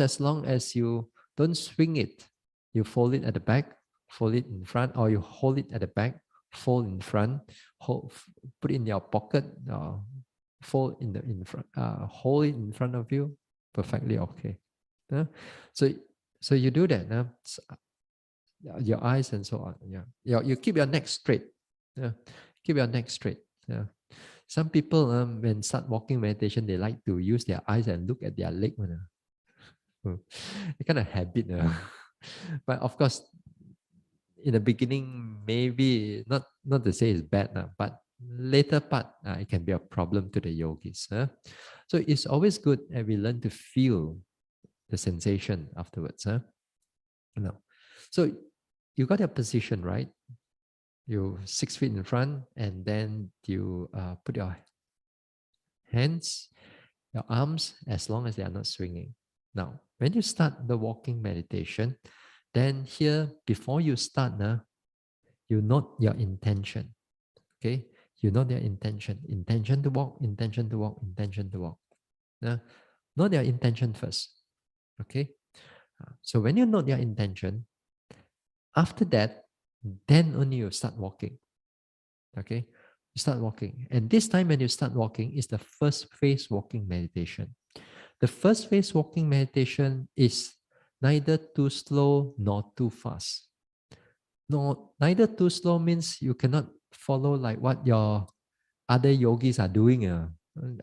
As long as you don't swing it, you fold it at the back, fold it in front, or you hold it at the back, fold in front, put it in your pocket, fold in front, hold it in front of you. Perfectly okay. So you do that. Your eyes and so on. Yeah. You keep your neck straight. Yeah. Keep your neck straight. Yeah. Some people, when start walking meditation, they like to use their eyes and look at their leg. It's kind of habit. But of course, in the beginning, maybe not to say it's bad, but later part, it can be a problem to the yogis. So it's always good that we learn to feel the sensation afterwards. So you got your position, right? You 6 feet in front, and then you put your hands, your arms, as long as they are not swinging. Now, when you start the walking meditation, then here, before you start, you note your intention. Okay? You note your intention. Intention to walk, intention to walk, intention to walk. Note your intention first. Okay? So when you note your intention, after that, then only you start walking. Okay? You start walking. And this time when you start walking is the first phase walking meditation. The first phase walking meditation is neither too slow nor too fast. No, neither too slow means you cannot follow like what your other yogis are doing.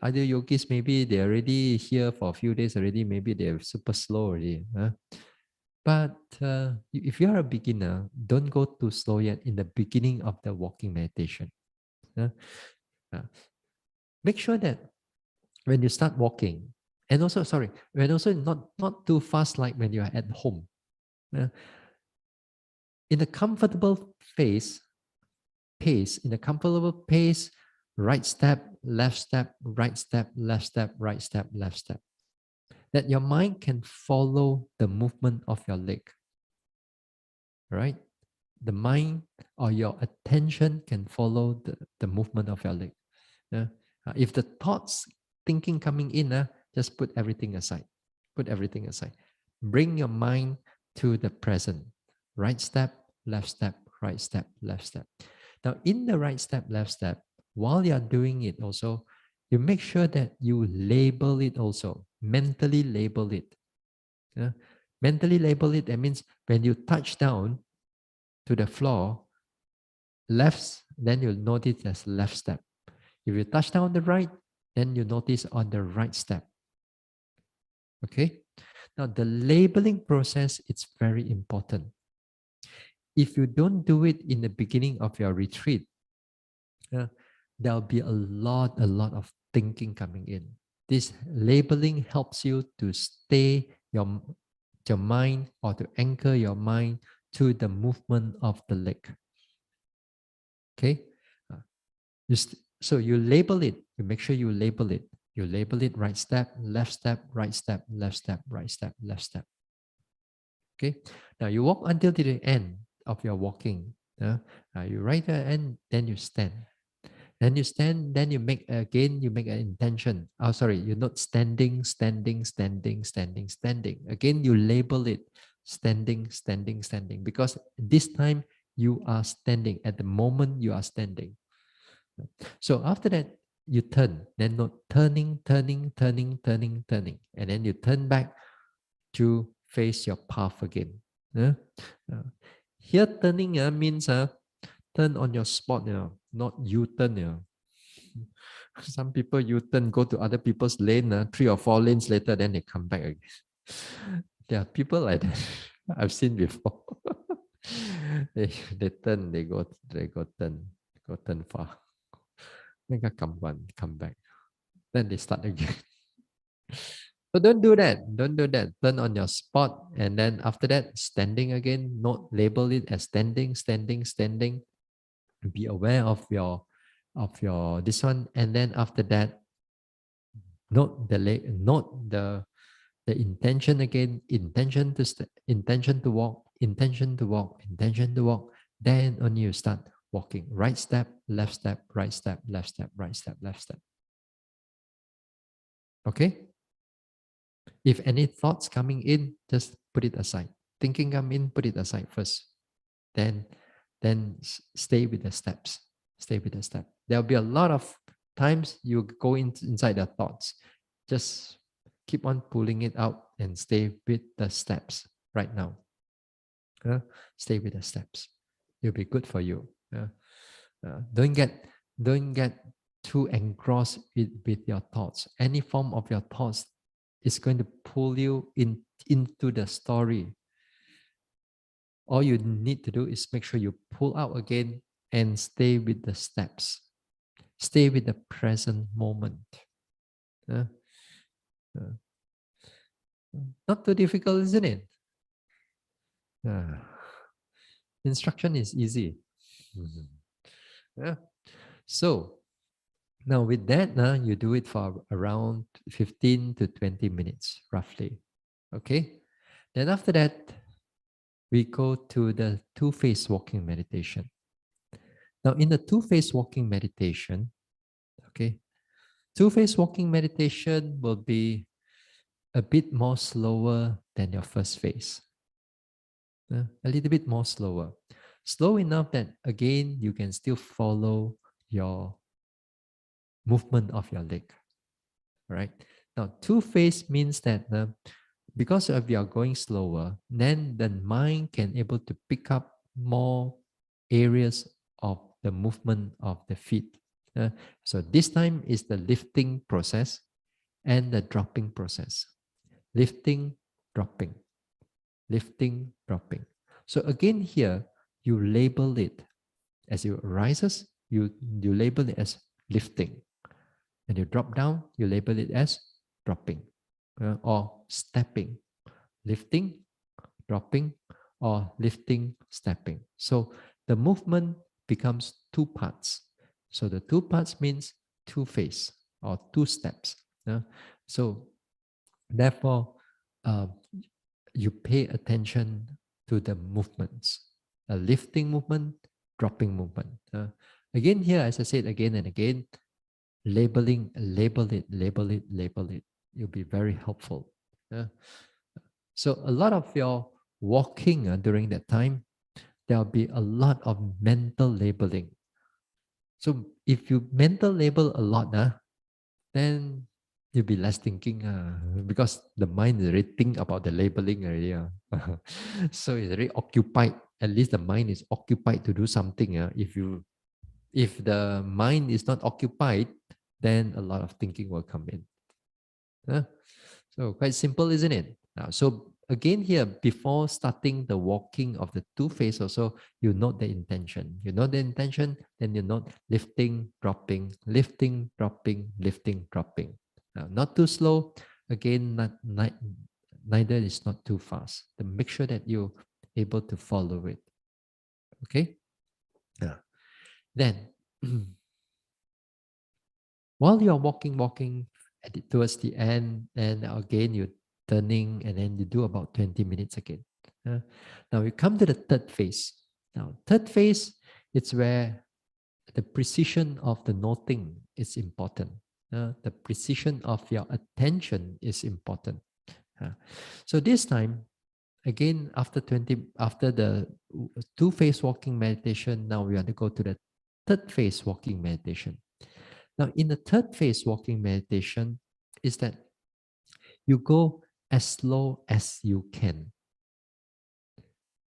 Other yogis, maybe they're already here for a few days already, maybe they're super slow already. But if you are a beginner, don't go too slow yet in the beginning of the walking meditation. Make sure that when you start walking, and also, when also not too fast like when you are at home. In a comfortable pace, right step, left step, right step, left step, right step, left step. That your mind can follow the movement of your leg. Right? The mind or your attention can follow the movement of your leg. If the thoughts, thinking coming in, just put everything aside. Put everything aside. Bring your mind to the present. Right step, left step, right step, left step. Now, in the right step, left step, while you're doing it also, you make sure that you label it also. Mentally label it. Mentally label it, that means when you touch down to the floor, left, then you'll notice as left step. If you touch down on the right, then you notice on the right step. Okay? Now, the labeling process is very important. If you don't do it in the beginning of your retreat, there'll be a lot of thinking coming in. This labeling helps you to stay your mind, or to anchor your mind to the movement of the leg. Okay? So you label it. You make sure you label it. You label it right step, left step, right step, left step, right step, left step. Okay? Now you walk until to the end of your walking. You right at the end, then you stand. Then you stand, then you make an intention. You're not standing. Again, you label it standing. Because this time you are standing. At the moment you are standing. So after that, you turn, then not turning. And then you turn back to face your path again. Here turning means turn on your spot, not U-turn. Some people U-turn, go to other people's lane, 3 or 4 lanes later, then they come back again. There are people like that. I've seen before. they turn, they go turn far. Then come back. Then they start again. So don't do that. Don't do that. Turn on your spot, and then after that, standing again. Not label it as standing, standing, standing. Be aware of your this one, and then after that, note the intention again. Intention to walk. Intention to walk. Intention to walk. Then only you start walking. Right step, left step, right step, left step, right step, left step. Okay. If any thoughts coming in, just put it aside. Thinking come in, put it aside first. Then stay with the steps. Stay with the step. There'll be a lot of times you go inside the thoughts. Just keep on pulling it out and stay with the steps right now. Stay with the steps. It'll be good for you. Don't get too engrossed with your thoughts. Any form of your thoughts is going to pull you into the story. All you need to do is make sure you pull out again and stay with the steps. Stay with the present moment. Not too difficult, isn't it? Instruction is easy. So now with that, you do it for around 15 to 20 minutes, roughly. Okay? Then after that, we go to the two-phase walking meditation. Now in the two-phase walking meditation, okay, two-phase walking meditation will be a bit more slower than your first phase. A little bit more slower. Slow enough that again, you can still follow your movement of your leg. Right? Now, two-phase means that because of you are going slower, then the mind can able to pick up more areas of the movement of the feet. So this time is the lifting process and the dropping process. Lifting, dropping. Lifting, dropping. So again here, you label it as it rises, you label it as lifting. And you drop down, you label it as dropping or stepping. Lifting, dropping, or lifting, stepping. So the movement becomes two parts. So the two parts means two phase or two steps. So therefore, you pay attention to the movements. A lifting movement, dropping movement. Again here, as I said again and again, label it. It'll be very helpful. So a lot of your walking during that time, there'll be a lot of mental labeling. So if you mental label a lot, then you'll be less thinking because the mind is already think about the labeling already. So it's already occupied. At least the mind is occupied to do something. If the mind is not occupied, then a lot of thinking will come in. So quite simple, isn't it? So again here, before starting the walking of the two phase also, you note the intention. You note the intention, then you note lifting, dropping, lifting, dropping, lifting, dropping. Not too slow. Again, neither is not too fast. Then make sure that you're able to follow it. Okay? Then, while you're walking towards the end, and again you're turning, and then you do about 20 minutes again. Now we come to the third phase. Now, third phase, it's where the precision of the noting is important. The precision of your attention is important. So this time, again, after the two-phase walking meditation, now we want to go to the third phase walking meditation. Now, in the third phase walking meditation, is that you go as slow as you can.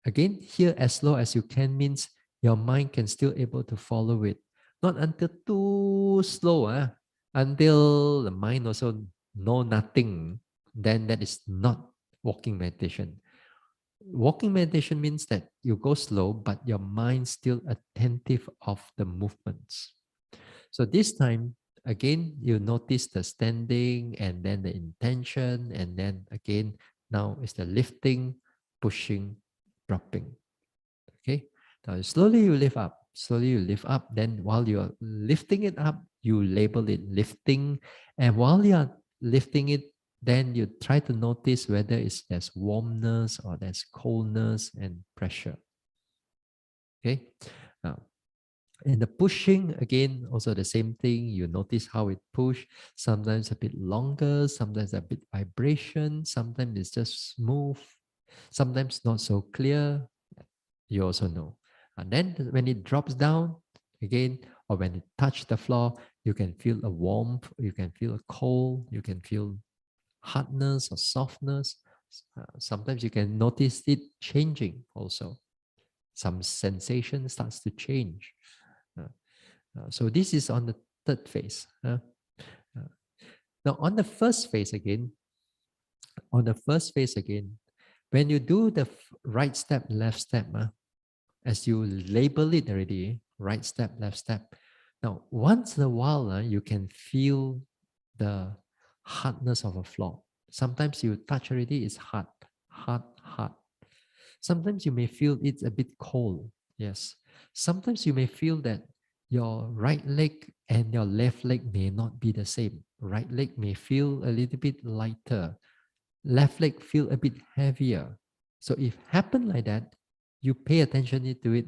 Again, here as slow as you can means your mind can still able to follow it. Not until too slow. until the mind also know nothing, then that is not walking meditation. Walking meditation means that you go slow, but your mind still attentive of the movements. So this time, again, you notice the standing and then the intention, and then again, now is the lifting, pushing, dropping. Okay. Now slowly you lift up. Slowly you lift up. Then while you're lifting it up, you label it lifting. And while you're lifting it, then you try to notice whether there's warmness or there's coldness and pressure. Okay. Now, in the pushing, again, also the same thing. You notice how it push. Sometimes a bit longer, sometimes a bit vibration, sometimes it's just smooth, sometimes not so clear. You also know. And then when it drops down again, or when it touch the floor, you can feel a warmth, you can feel a cold, you can feel hardness or softness. Sometimes you can notice it changing also. Some sensation starts to change. So this is on the third phase. Now on the first phase again, when you do the right step, left step, as you label it already, right step, left step. Now, once in a while, you can feel the hardness of a floor. Sometimes you touch already, it's hard, hard, hard. Sometimes you may feel it's a bit cold. Yes. Sometimes you may feel that your right leg and your left leg may not be the same. Right leg may feel a little bit lighter. Left leg feel a bit heavier. So if happen like that, you pay attention to it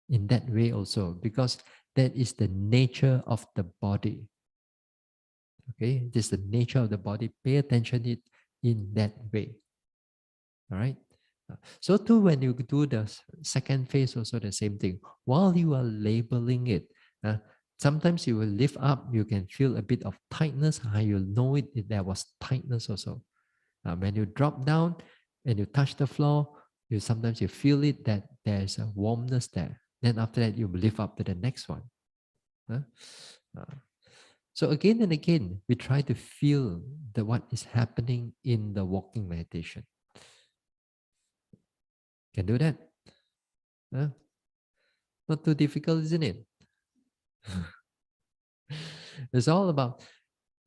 in that way also, because that is the nature of the body. Okay, this is the nature of the body. Pay attention it in that way. All right. So too, when you do the second phase, also the same thing. While you are labeling it, sometimes you will lift up. You can feel a bit of tightness. You know there was tightness also. When you drop down and you touch the floor, sometimes you feel it that there's a warmness there. Then after that, you lift up to the next one. So again and again, we try to feel what is happening in the walking meditation. Can do that? Not too difficult, isn't it? It's all about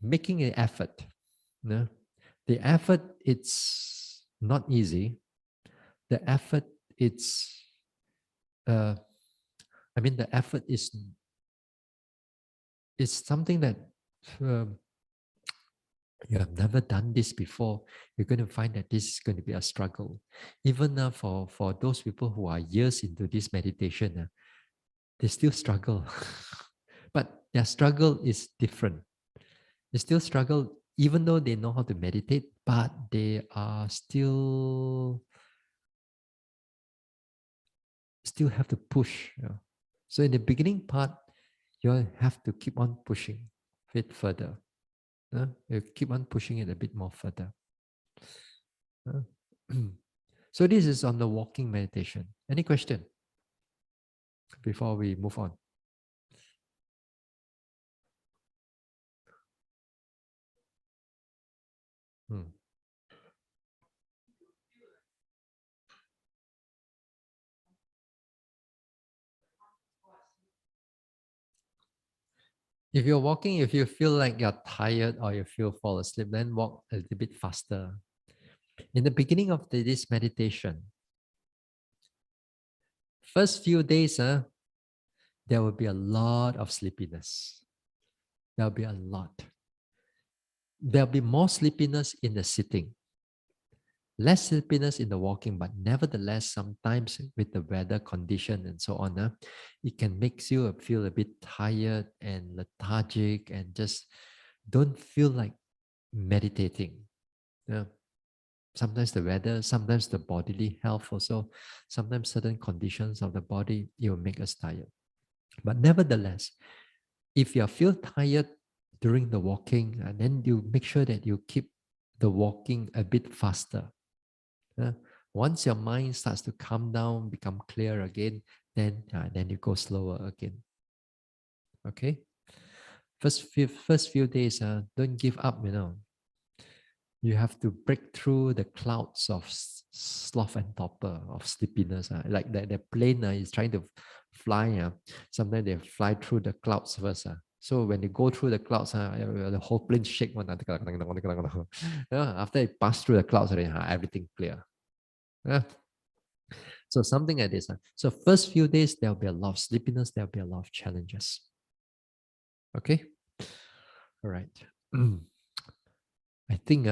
making an effort. The effort, it's not easy. The effort, the effort is something that you have never done this before. You're going to find that this is going to be a struggle. Even for those people who are years into this meditation, they still struggle. But their struggle is different. They still struggle even though they know how to meditate, but they are still have to push. So in the beginning part, you have to keep on pushing it further. You keep on pushing it a bit more further. So this is on the walking meditation. Any question before we move on? If you're walking, if you feel like you're tired or you feel fall asleep, then walk a little bit faster. In the beginning of this meditation, first few days, there will be a lot of sleepiness. There'll be a lot. There'll be more sleepiness in the sitting, less sleepiness in the walking, but nevertheless, sometimes with the weather condition and so on, it can make you feel a bit tired and lethargic and just don't feel like meditating. Sometimes the weather, sometimes the bodily health also, sometimes certain conditions of the body, it will make us tired. But nevertheless, if you feel tired during the walking, and then you make sure that you keep the walking a bit faster. Once your mind starts to calm down, become clear again, then you go slower again. Okay. First few days, don't give up, you know. You have to break through the clouds of sloth and torpor, of sleepiness. Like the plane is trying to fly. Sometimes they fly through the clouds first. So when they go through the clouds, the whole plane shake. After it pass through the clouds, everything clear. Yeah. So something like this. So first few days, there'll be a lot of sleepiness. There'll be a lot of challenges. Okay? All right. I think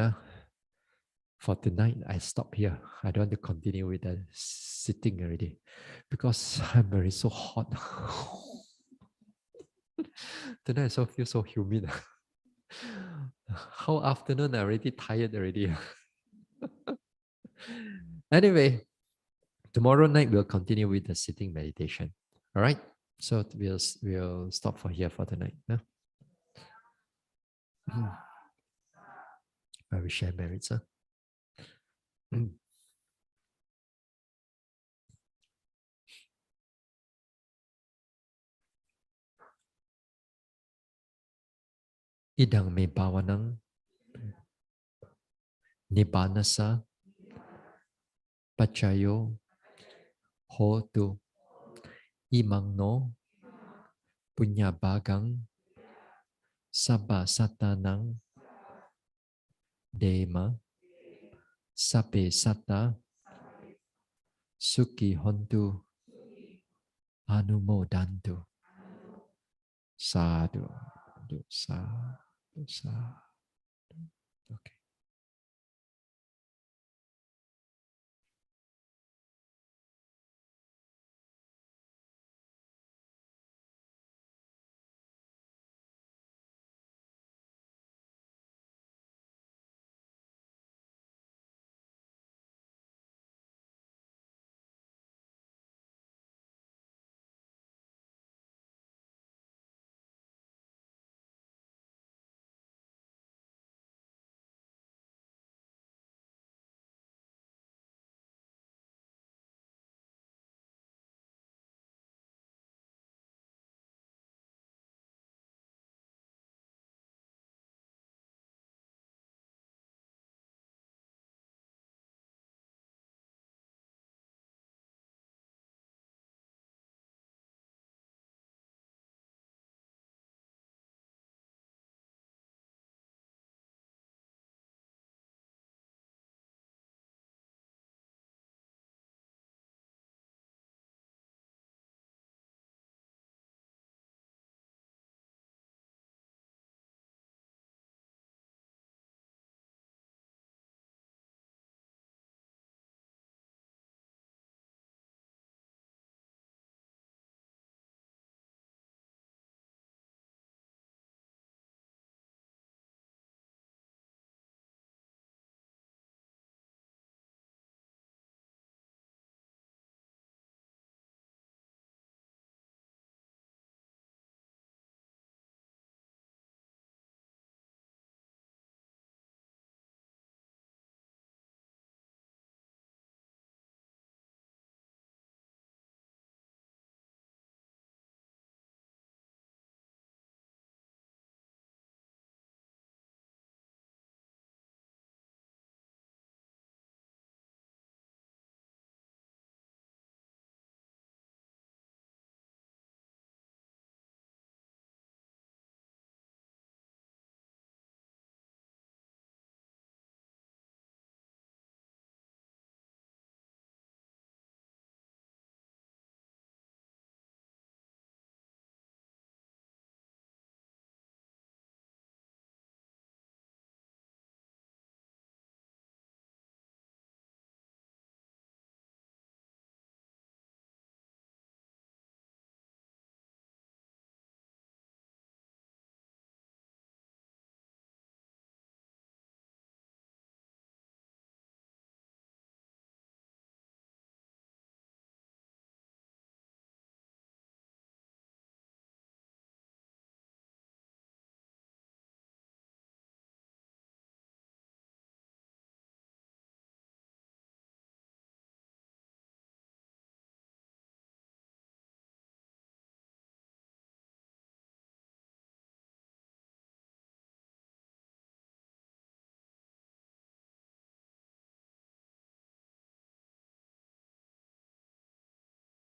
for tonight, I stop here. I don't want to continue with the sitting already because I'm very so hot. Tonight I so feel so humid. How afternoon I already tired already. Anyway, tomorrow night we'll continue with the sitting meditation. All right. So we'll stop for here for tonight. Yeah? I will share merits. Idang me bawanang nibbanasa pachayo hotu imang no punyabagang sabba satanang dema sape sata suki hontu anumodantu sadhu sadhu sadhu. Okay.